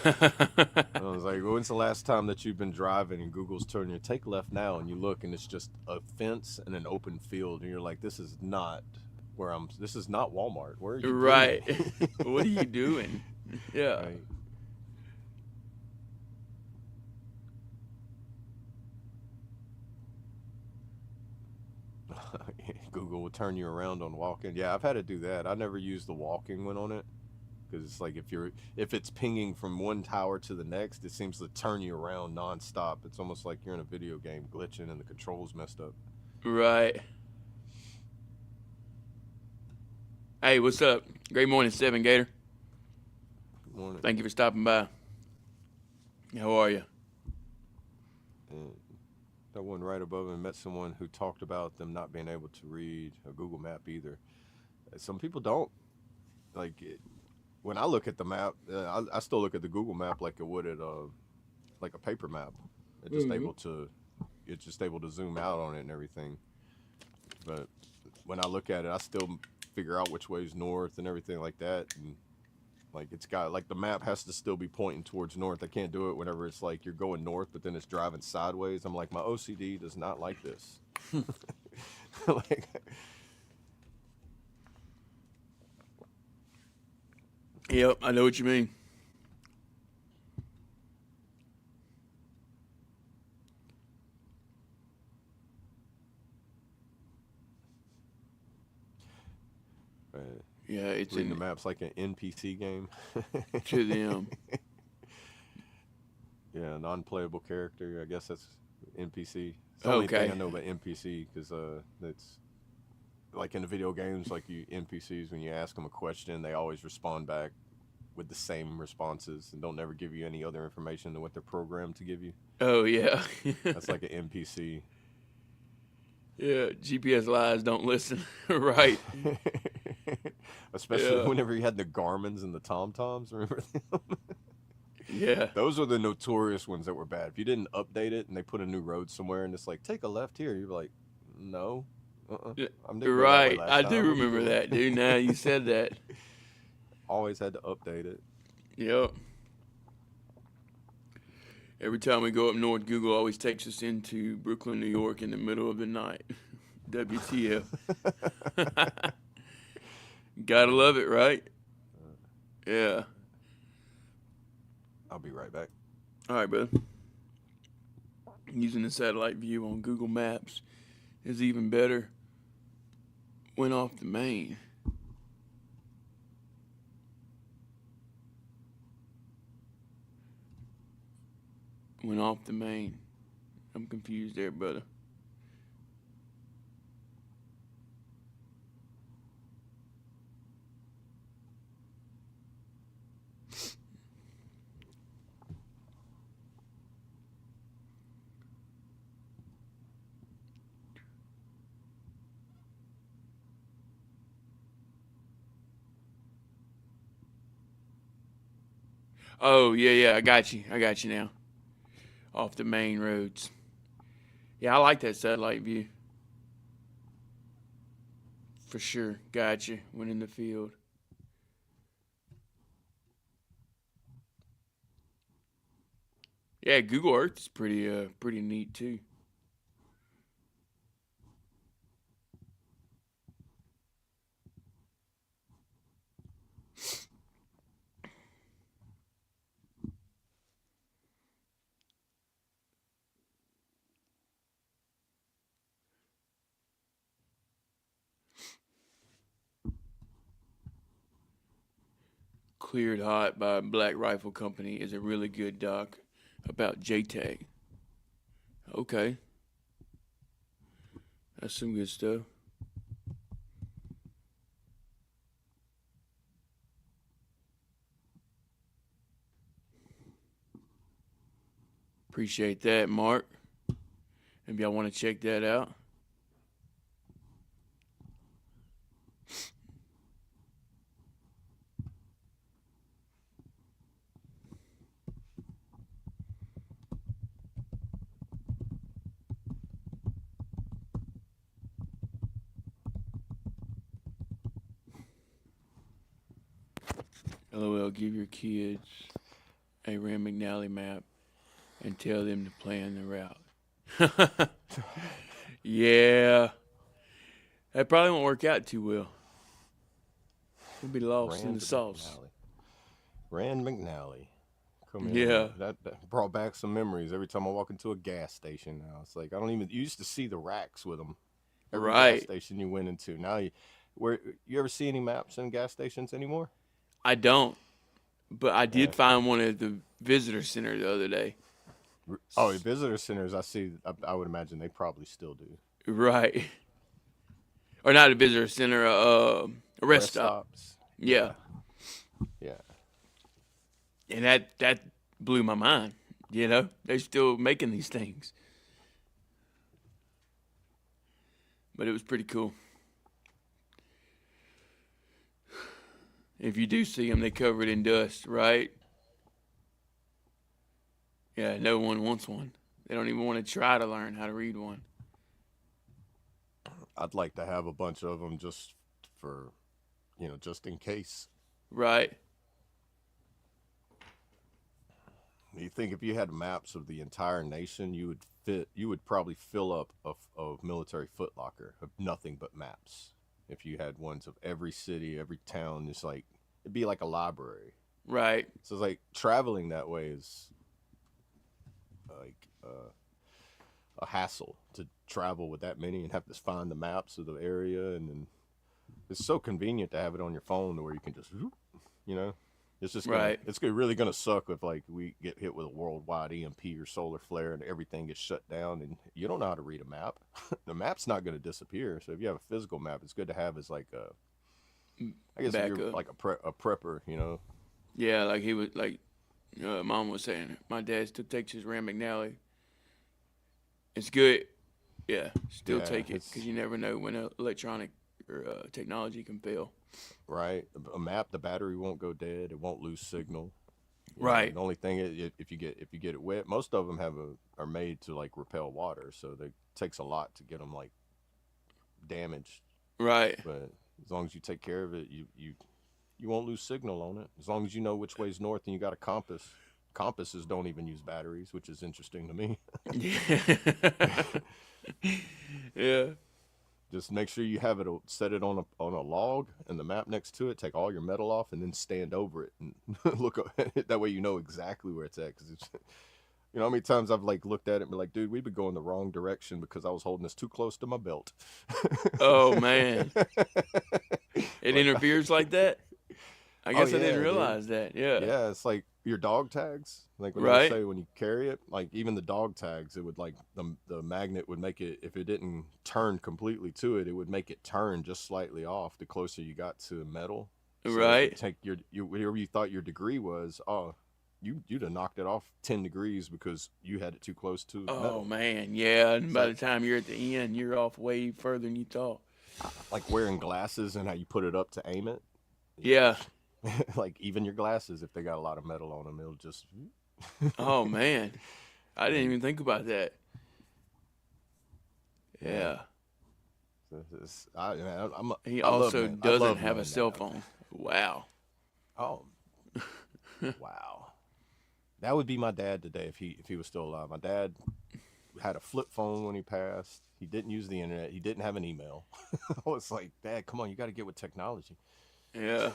I was like, when's the last time that you've been driving and Google's telling you take left now, and you look and it's just a fence and an open field, and you're like, this is not Walmart. Where are you Right. What are you doing? Yeah. Right. Google will turn you around on walking. Yeah, I've had to do that. I never used the walking one on it because it's like if it's pinging from one tower to the next, it seems to turn you around nonstop. It's almost like you're in a video game glitching and the controls messed up. Right. Hey, what's up? Great morning, 7 Gator. Good morning. Thank you for stopping by. How are you? And that one right above him met someone who talked about them not being able to read a Google map either. Some people don't. When I look at the map, I still look at the Google map like it would at like a paper map. It's just able to zoom out on it and everything. But when I look at it, I still figure out which way is north and everything like that. And like it's got like the map has to still be pointing towards north. I can't do it whenever it's like you're going north, but then it's driving sideways. I'm like, my OCD does not like this. Yep, I know what you mean. Yeah, it's reading the maps like an NPC game. To them. Yeah, non-playable character. I guess that's NPC. It's the only thing I know about NPC because it's like in the video games, like NPCs, when you ask them a question, they always respond back with the same responses and don't never give you any other information than what they're programmed to give you. Oh, yeah. That's like an NPC. Yeah, GPS lies, don't listen. Right. Especially whenever you had the Garmins and the TomToms, remember them? Yeah. Those are the notorious ones that were bad. If you didn't update it and they put a new road somewhere and it's like, take a left here, you're like, no. Right. I do remember that, dude. Now you said that. Always had to update it. Yep. Every time we go up north, Google always takes us into Brooklyn, New York in the middle of the night. WTF. Gotta love it, right? Yeah. I'll be right back. All right, bud. Using the satellite view on Google Maps is even better when off the main. Went off the main. I'm confused there, brother. Oh, yeah, I got you now. Off the main roads. Yeah, I like that satellite view. For sure. Got you. When in the field. Yeah, Google Earth is pretty neat too. Cleared Hot by Black Rifle Company is a really good doc about JTAG. Okay. That's some good stuff. Appreciate that, Mark. Maybe y'all want to check that out. LOL, give your kids a Rand McNally map and tell them to plan the route. Yeah. That probably won't work out too well. We'll be lost in the sauce. Rand McNally. Come in. Yeah. That brought back some memories. Every time I walk into a gas station now, it's like I don't even. You used to see the racks with them. Every gas station you went into. Now, you ever see any maps in gas stations anymore? I don't, but I did find one at the visitor center the other day. Oh, visitor centers, I see. I would imagine they probably still do. Right. Or not a visitor center, a rest stop. Stops. Yeah. Yeah. And that blew my mind. You know, they're still making these things. But it was pretty cool. If you do see them, they cover it in dust, right? Yeah, no one wants one. They don't even want to try to learn how to read one. I'd like to have a bunch of them just for, just in case. Right. You think if you had maps of the entire nation, you would probably fill up a military footlocker of nothing but maps. If you had ones of every city, every town, it'd be like a library. Right. So it's like traveling that way is like a hassle to travel with that many and have to find the maps of the area, and then it's so convenient to have it on your phone where you can just, it's just it's really gonna suck if we get hit with a worldwide EMP or solar flare and everything gets shut down and you don't know how to read a map. The map's not gonna disappear. So if you have a physical map, it's good to have as like I guess if you're like a prepper, Yeah, like he was Mom was saying. My dad still takes his Rand McNally. It's good. Yeah, still take it because you never know when electronic or technology can fail. Right. A map, the battery won't go dead. It won't lose signal. Right. The only thing is if you get it wet, most of them are made to repel water, so it takes a lot to get them damaged. Right. But as long as you take care of it, you won't lose signal on it. As long as you know which way's north and you got a compass. Compasses don't even use batteries, which is interesting to me. Yeah. Just make sure you have it, set it on a log and the map next to it, take all your metal off and then stand over it and look at it. That way you know exactly where it's at. Because it's, how many times I've looked at it and be like, dude, we've been going the wrong direction because I was holding this too close to my belt. Oh, man. It interferes like that? I guess I didn't realize that. Yeah. Yeah, it's like your dog tags. When right. they say when you carry it, even the dog tags, it would the magnet would make it, if it didn't turn completely to it, it would make it turn just slightly off the closer you got to metal. So right. Take whatever you thought your degree was, you'd have knocked it off 10 degrees because you had it too close to metal. Oh, man, yeah. And by the time you're at the end, you're off way further than you thought. Like wearing glasses and how you put it up to aim it. Yeah. Like even your glasses, if they got a lot of metal on them, it'll just. Oh man, I didn't even think about that. Yeah. I He love also man. I doesn't love have a knowing cell that. phone. Wow. Oh, wow. That would be my dad today if he was still alive. My dad had a flip phone when he passed. He didn't use the internet. He didn't have an email. I was like, Dad, come on, you got to get with technology. Yeah.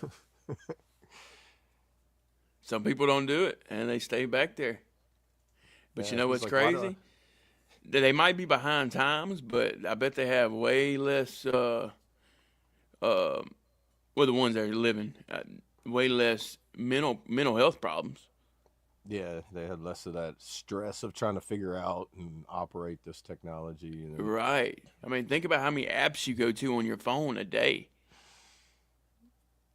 Some people don't do it, and they stay back there. But you Yeah, know he's what's like, why do crazy? They might be behind times, but I bet they have way less. Well, the ones that are living, way less mental health problems. Yeah, they had less of that stress of trying to figure out and operate this technology. Right. I mean, think about how many apps you go to on your phone a day.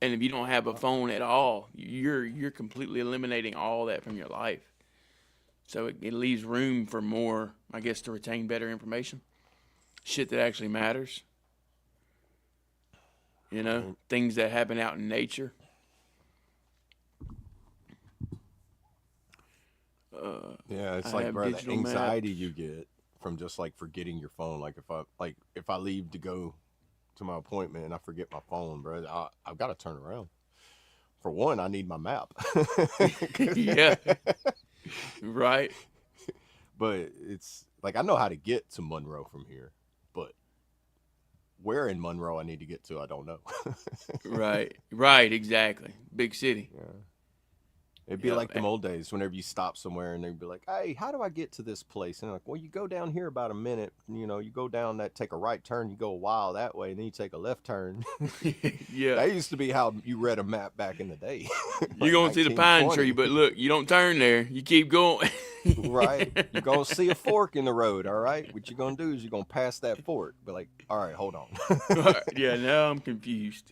And if you don't have a phone at all, you're completely eliminating all that from your life. So it leaves room for more, I guess, to retain better information. Shit that actually matters. You know, things that happen out in nature. Yeah, it's I like, have bro, the digital anxiety maps. you get from just like forgetting your phone. Like if I leave to go to my appointment and I forget my phone, bro, I've got to turn around. For one, I need my map. Yeah. Right. But it's like I know how to get to Monroe from here, but where in Monroe I need to get to, I don't know. Right. Right. Exactly. Big city. Yeah. It'd be Yeah. like them old days whenever you stop somewhere and they'd be like, hey, how do I get to this place? And they're like, well, you go down here about a minute, you go down that, take a right turn, you go a while that way, and then you take a left turn. Yeah. That used to be how you read a map back in the day. You're going to see the pine tree, but look, you don't turn there. You keep going. Right. You're going to see a fork in the road, all right? What you're going to do is you're going to pass that fork. Be like, all right, hold on. Yeah, now I'm confused.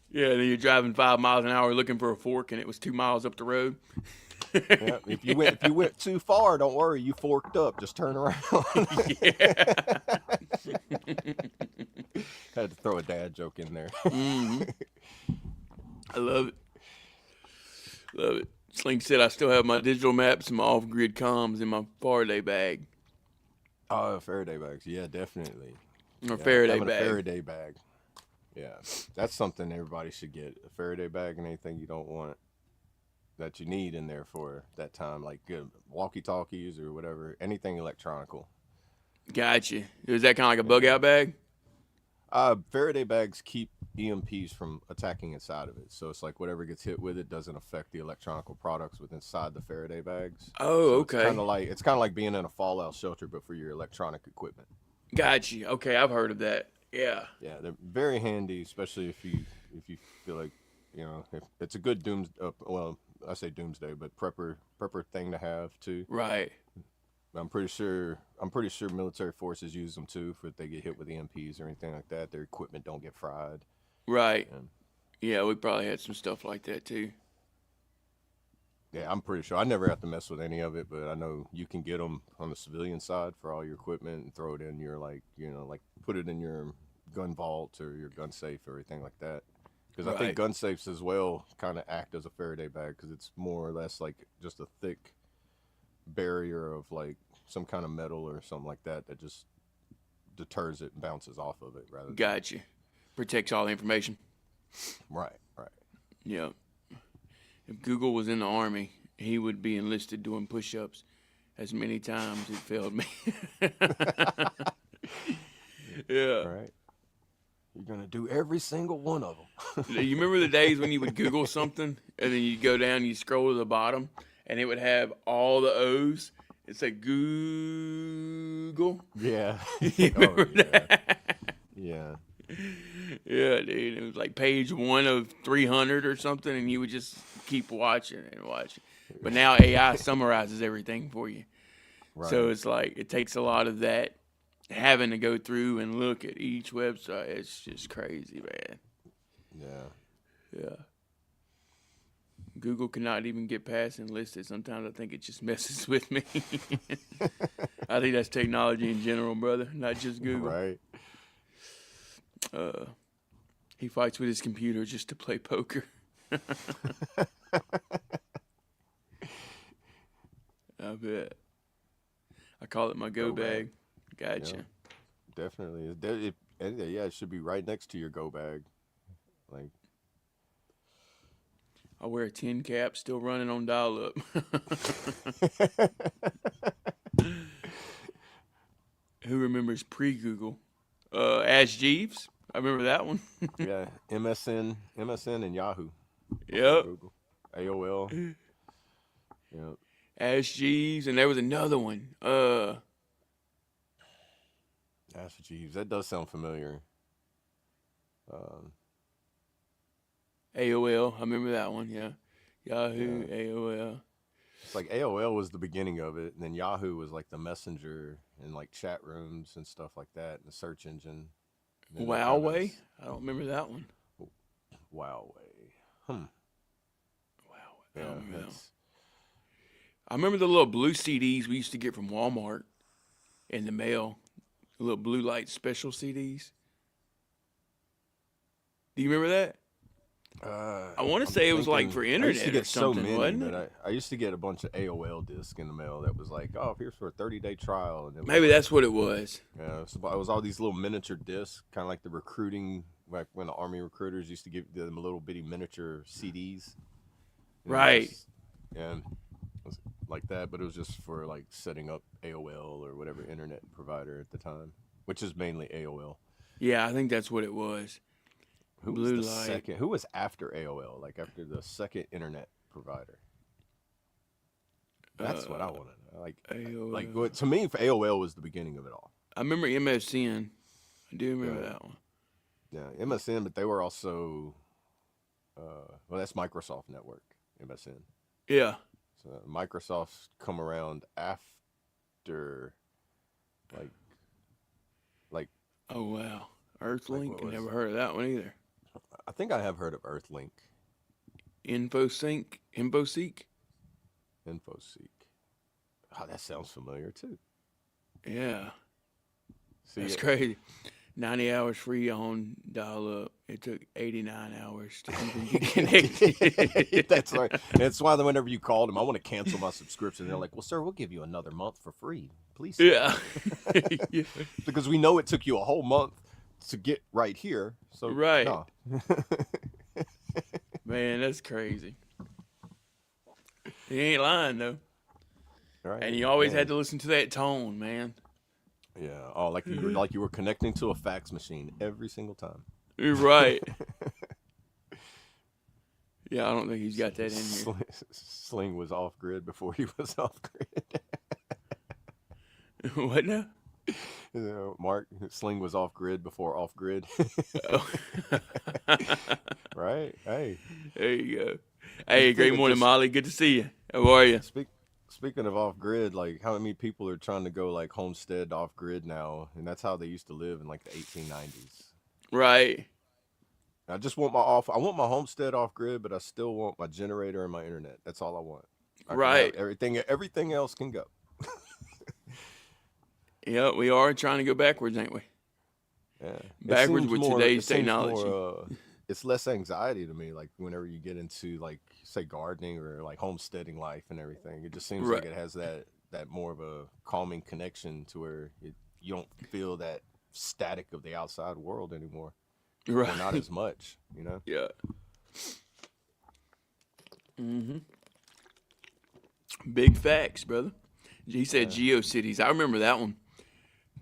Yeah, then you're driving 5 miles an hour looking for a fork, and it was 2 miles up the road. Yeah, if you went too far, don't worry, you forked up. Just turn around. Yeah. Had to throw a dad joke in there. Mm-hmm. I love it. Love it. Sling said I still have my digital maps and my off-grid comms in my Faraday bag. Oh, Faraday bags. Yeah, definitely. Or Faraday having bag. a Faraday bag. Yeah, that's something everybody should get. A Faraday bag and anything you don't want that you need in there for that time, like walkie-talkies or whatever, anything electronical. Gotcha. Is that kind of like a bug-out bag? Faraday bags keep EMPs from attacking inside of it. So it's like whatever gets hit with it doesn't affect the electronical products within inside the Faraday bags. Oh, So okay. It's kind of like being in a fallout shelter, but for your electronic equipment. Gotcha. Okay, I've heard of that. Yeah. Yeah, they're very handy, especially if you feel like if it's a good well, I say doomsday, but prepper thing to have too. Right. I'm pretty sure military forces use them too for if they get hit with EMPs or anything like that. Their equipment don't get fried. Right. And, Yeah, we probably had some stuff like that too. yeah, I'm pretty sure. I never have to mess with any of it, but I know you can get them on the civilian side for all your equipment and throw it in your like put it in your gun vault or your gun safe or anything like that. Because I think gun safes as well kind of act as a Faraday bag because it's more or less like just a thick barrier of like some kind of metal or something like that that just deters it and bounces off of it rather. Gotcha. Protects all the information. Right. Yeah. If Google was in the Army, he would be enlisted doing push-ups as many times it failed me. Yeah. Right. You're going to do every single one of them. You remember the days when you would Google something and then you'd go down and you'd scroll to the bottom and it would have all the O's? It's like Google. Yeah. You remember that? Yeah. Yeah, dude. It was like page 1 of 300 or something, and you would just keep watching and watching. But now AI summarizes everything for you. Right. So it's like it takes a lot of that having to go through and look at each website. It's just crazy, man. Yeah. Google cannot even get past enlisted. Sometimes I think it just messes with me. I think that's technology in general, brother, not just Google. Right. He fights with his computer just to play poker. I bet. I call it my go bag. Gotcha. Yeah, definitely. It should be right next to your go bag. Like, I wear a tin cap, still running on dial-up. Who remembers pre-Google? Ask Jeeves. I remember that one. yeah, MSN and Yahoo. Yep. Google. AOL. Yep. Ask Jeeves, and there was another one. Ask Jeeves. That does sound familiar. AOL. I remember that one. Yeah. Yahoo, AOL. It's like AOL was the beginning of it, and then Yahoo was like the messenger and like chat rooms and stuff like that, and the search engine. Wowway? I don't remember that one. Wowway. Wow. I Yeah, don't remember that one. that's- I remember the little blue CDs we used to get from Walmart in the mail. The little blue light special CDs. Do you remember that? I want to say it was like for I used internet to or get so something, many, wasn't but it? I used to get a bunch of AOL discs in the mail that was like, oh, here's for a 30-day trial. And it was Maybe like, that's what it was. yeah, it was all these little miniature discs, kind of like the recruiting, like when the Army recruiters used to give them little bitty miniature CDs. And it was Right. just- and it was like that, but it was just for like setting up AOL or whatever internet provider at the time, which is mainly AOL. Yeah, I think that's what it was. Who Blue was the light. second? Who was after AOL? Like after the second internet provider? That's what I want to know. Like AOL. what, to me, AOL was the beginning of it all. I remember MSN. I do remember Yeah. that one. Yeah, MSN, but they were also, well, that's Microsoft Network, MSN. Yeah. So Microsoft's come around after, like Oh, wow. Earthlink. what I was never it? heard of that one either. I think I have heard of Earthlink, InfoSeek. InfoSeek. Oh, that sounds familiar too. Yeah. See, That's crazy. 90 hours free on dial-up. It took 89 hours to even get connected. That's right. That's why whenever you called them, I want to cancel my subscription. They're like, well, sir, we'll give you another month for free. Please. Yeah. Yeah. Because we know it took you a whole month to get right here. So, Right. no. Man, that's crazy. He ain't lying, though. Right. And you always Yeah. had to listen to that tone, man. Yeah. Oh, like you were connecting to a fax machine every single time. You're right. Yeah, I don't think he's got that in here. Sling was off grid before he was off grid. What now? You know, Mark, Sling was off grid before off grid. Oh. Right? Hey. There you go. Hey, great of morning, just- Molly. Good to see you. How are you? Speaking of off grid, like how many people are trying to go like homestead off grid now, and that's how they used to live in like the 1890s. Right. I just want I want my homestead off grid, but I still want my generator and my internet. That's all I want. I can have Right. everything else can go. Yeah, we are trying to go backwards, ain't we? Yeah. It Backwards seems with more- today's it seems technology. more, it's less anxiety to me. Like whenever you get into like say gardening or like homesteading life and everything, it just seems like Right. it has that more of a calming connection to where you don't feel that static of the outside world anymore. Or Right. not as much, you know. Yeah. Mm-hmm. Big facts, brother. He said GeoCities. I remember that one.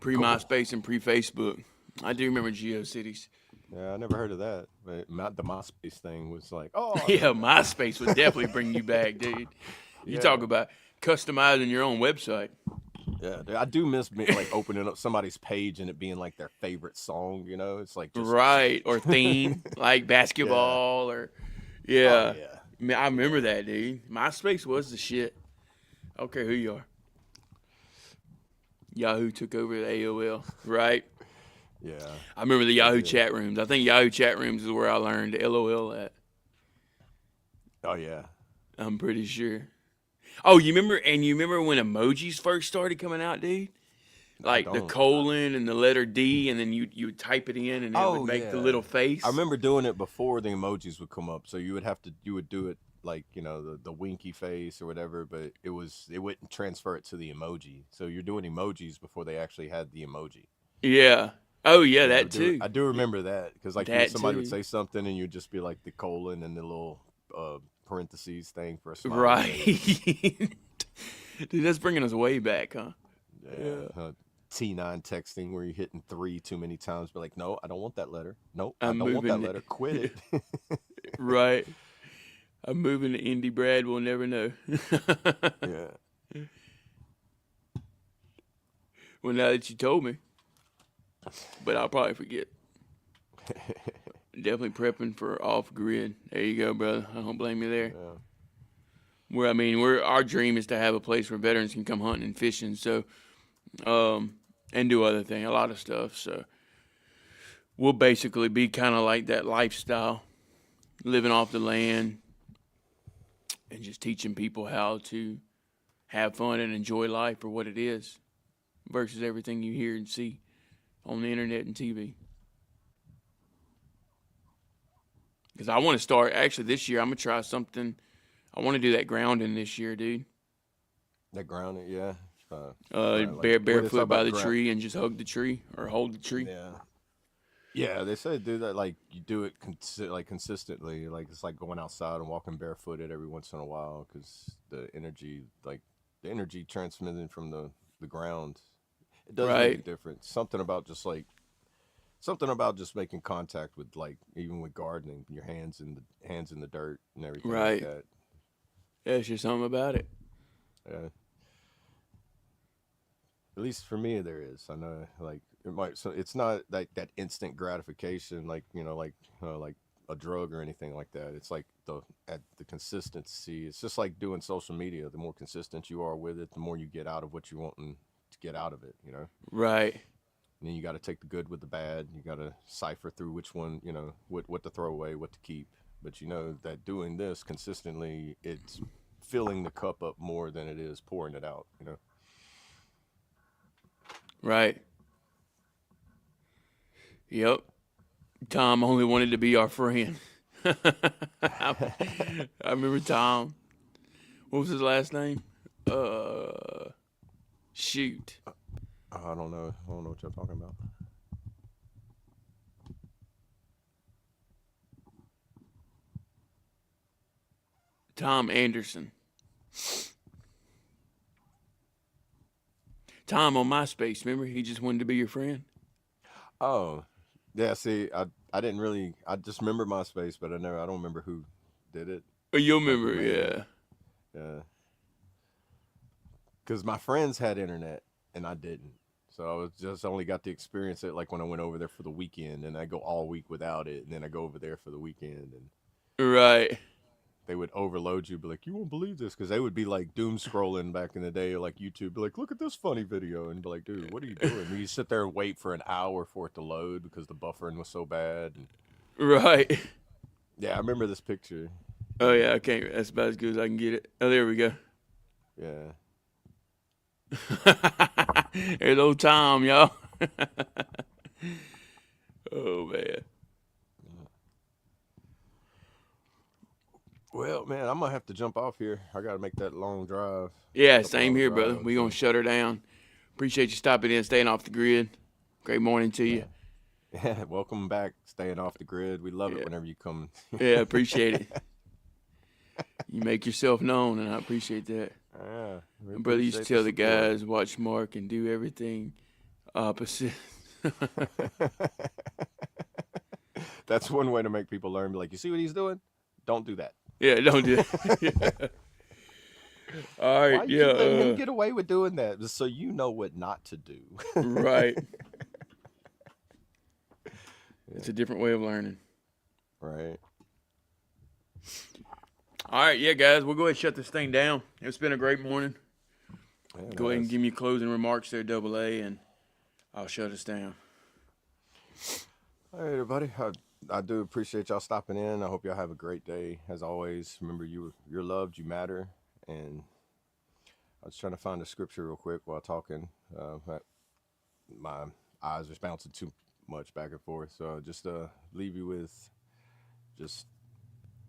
Pre-MySpace and pre-Facebook. I do remember GeoCities. Yeah, I never heard of that. But the MySpace thing was like, oh Yeah, MySpace would definitely bring you back, dude. You Yeah. talk about customizing your own website. yeah. I do miss like opening up somebody's page and it being like their favorite song. You know, it's like just, Right. Or theme, like basketball or, yeah. Oh, yeah. Man, I remember that, dude. MySpace was the shit. I don't care who you are. Yahoo took over the AOL, right? Yeah. I remember the Yahoo Yeah. chat rooms. I think Yahoo chat rooms is where I learned LOL at. Oh yeah. I'm pretty sure. Oh, you remember when emojis first started coming out, dude? I like the don't. colon and the letter D, and then you would type it in, and it would Oh make the yeah, little face. I remember doing it before the emojis would come up. So you would do it like the winky face or whatever, but it wouldn't transfer it to the emoji. So you're doing emojis before they actually had the emoji. Yeah. Oh yeah, Yeah, that too. I do remember that because like That somebody would too. say something and you'd just be like the colon and the little parentheses thing for a smiley face. Right. Dude, that's bringing us way back, huh? Yeah. T9 texting where you're hitting 3 too many times, but like, no, I don't want that letter. Nope, I I'm don't want that moving letter. Quit it. Right. I'm moving to Indy. Brad will never know. Yeah. Well, now that you told me, but I'll probably forget. Definitely prepping for off grid. There you go, brother. I don't blame you there. Yeah. Our dream is to have a place where veterans can come hunting and fishing, so and do other things, a lot of stuff. So we'll basically be kind of like that lifestyle, living off the land, and just teaching people how to have fun and enjoy life for what it is, versus everything you hear and see on the internet and TV. Because I want to start, actually this year, I'm going to try something. I want to do that grounding this year, dude. That grounding, yeah. Like, Barefoot by the tree and just hug the tree or hold the tree. Yeah. Yeah, they say do that like you do it consistently. Like it's like going outside and walking barefooted every once in a while because the energy transmitted from the ground, it does make a difference. Something about just making contact with like even with gardening, your hands in the dirt and everything like that. Yeah, it's just something about it. Yeah. At least for me, there is. I know, like it might. So it's not like that instant gratification, like like a drug or anything like that. It's like the consistency. It's just like doing social media. The more consistent you are with it, the more you get out of what you want to get out of it. Right. And then you got to take the good with the bad. You got to cipher through which one, what to throw away, what to keep. But that doing this consistently, it's filling the cup up more than it is pouring it out. Right. Yep. Tom only wanted to be our friend. I remember Tom. What was his last name? Shoot. I don't know. I don't know what you're talking about. Tom Anderson. Tom on MySpace, remember? He just wanted to be your friend. Oh, yeah. See, I didn't really. I just remember MySpace, but I don't remember who did it. Oh, you'll remember, yeah. Yeah. Because my friends had internet and I didn't, so I was just only got to experience it like when I went over there for the weekend, and I go all week without it, and then I go over there for the weekend, and Right. they would overload you, be like, you won't believe this, because they would be like doom scrolling back in the day, or like YouTube, be like, look at this funny video, and be like, dude, what are you doing? And you sit there and wait for an hour for it to load because the buffering was so bad. And Right. yeah, I remember this picture. Oh, yeah, I can't. That's about as good as I can get it. Oh, there we go. Yeah. There's old Tom, y'all. Oh, man. Well, man, I'm going to have to jump off here. I got to make that long drive. Yeah, same here, brother. We're going to shut her down. Appreciate you stopping in, staying off the grid. Great morning to you. Yeah, welcome back, staying off the grid. We love it whenever you come. Yeah, appreciate it. You make yourself known, and I appreciate that. Yeah. My brother used to tell the guys, watch Mark and do everything opposite. That's one way to make people learn. Be like, you see what he's doing? Don't do that. Yeah, don't do that. All right, Why you letting him get away with doing that? Just so you know what not to do. Right. It's a different way of learning. Right. All right, yeah, guys, we'll go ahead and shut this thing down. It's been a great morning. Yeah, Go ahead and give me your closing remarks there, Double A, and I'll shut us down. All right, everybody. I do appreciate y'all stopping in. I hope y'all have a great day. As always, remember you're loved, you matter. And I was trying to find the scripture real quick while talking. my eyes are bouncing too much back and forth. So just leave you with just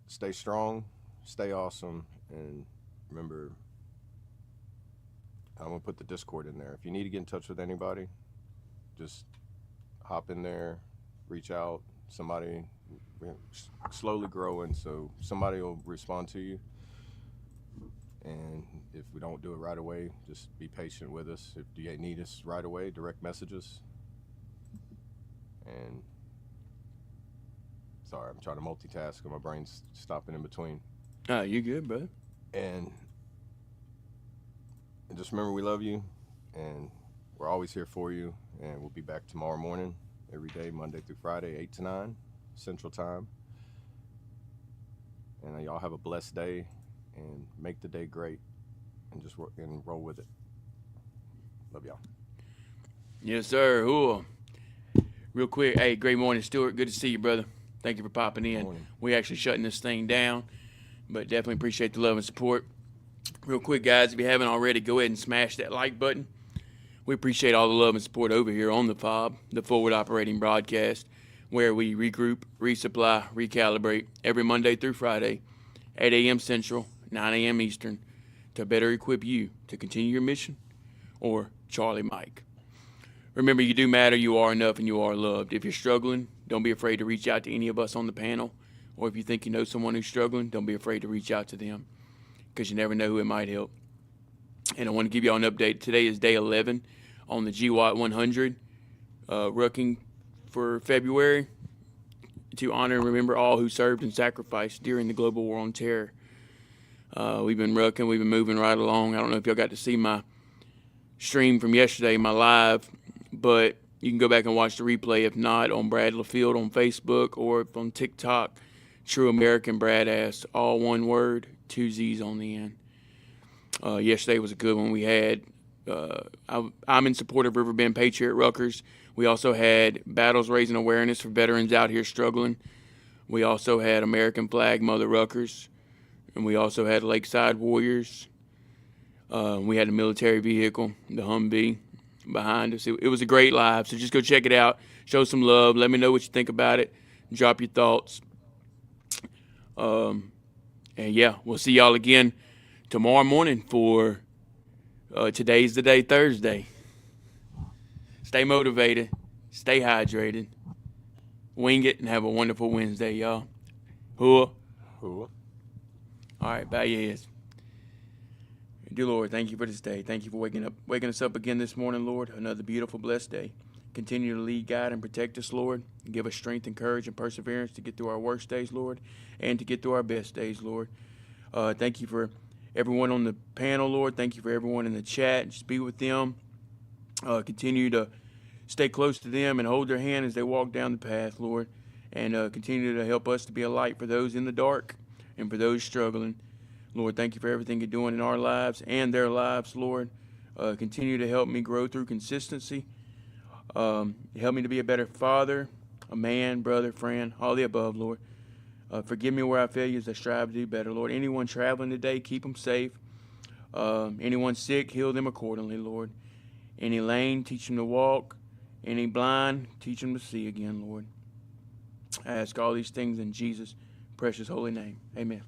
stay strong, stay awesome, and remember, I'm going to put the Discord in there. If you need to get in touch with anybody, just hop in there, reach out. Somebody, we're slowly growing, so somebody will respond to you. And if we don't do it right away, just be patient with us. If you need us right away, direct messages. And sorry, I'm trying to multitask and my brain's stopping in between. You good, brother? And just remember, we love you, and we're always here for you. And we'll be back tomorrow morning, every day, Monday through Friday, 8 to 9 Central Time. And y'all have a blessed day, and make the day great, and just work and roll with it. Love y'all. Yes, sir. Cool. Real quick, hey, great morning, Stuart. Good to see you, brother. Thank you for popping in. Morning. We actually shutting this thing down, but definitely appreciate the love and support. Real quick, guys, if you haven't already, go ahead and smash that like button. We appreciate all the love and support over here on the F.O.B, the Forward Operating Broadcast, where we regroup, resupply, recalibrate every Monday through Friday, 8 a.m. Central, 9 a.m. Eastern, to better equip you to continue your mission, or Charlie Mike. Remember, you do matter, you are enough, and you are loved. If you're struggling, don't be afraid to reach out to any of us on the panel, or if you think you know someone who's struggling, don't be afraid to reach out to them, because you never know who it might help. And I want to give you all an update. Today is day 11 on the GWAT 100, rucking for February, to honor and remember all who served and sacrificed during the global war on terror. We've been rucking, we've been moving right along. I don't know if y'all got to see my stream from yesterday, my live, but you can go back and watch the replay. If not, on Brad LaField on Facebook or on TikTok, True American Bradass, all one word, 2 Z's on the end. Yesterday was a good one. We had, I'm in support of Riverbend Patriot Ruckers. We also had battles raising awareness for veterans out here struggling. We also had American Flag Mother Ruckers. And we also had Lakeside Warriors. We had a military vehicle, the Humvee, behind us. It was a great live, so just go check it out. Show some love. Let me know what you think about it. Drop your thoughts. And yeah, we'll see y'all again tomorrow morning for Today's the Day, Thursday. Stay motivated. Stay hydrated. Wing it and have a wonderful Wednesday, y'all. Hooah. Hooah. All right, bow your heads. Dear Lord, thank you for this day. Thank you for waking us up again this morning, Lord. Another beautiful, blessed day. Continue to lead, guide, and protect us, Lord. Give us strength and courage and perseverance to get through our worst days, Lord, and to get through our best days, Lord. Thank you for everyone on the panel, Lord. Thank you for everyone in the chat. Just be with them. Continue to stay close to them and hold their hand as they walk down the path, Lord. And continue to help us to be a light for those in the dark and for those struggling. Lord, thank you for everything you're doing in our lives and their lives, Lord. Continue to help me grow through consistency. Help me to be a better father, a man, brother, friend, all the above, Lord. Forgive me where I fail you as I strive to do better, Lord. Anyone traveling today, keep them safe. Anyone sick, heal them accordingly, Lord. Any lame, teach them to walk. Any blind, teach them to see again, Lord. I ask all these things in Jesus' precious holy name. Amen.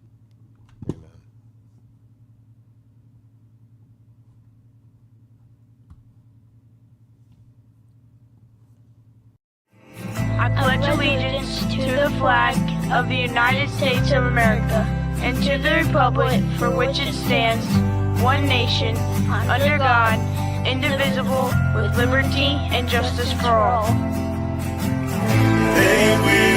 I pledge allegiance to the flag of the United States of America and to the republic for which it stands, one nation, under God, indivisible, with liberty and justice for all. They will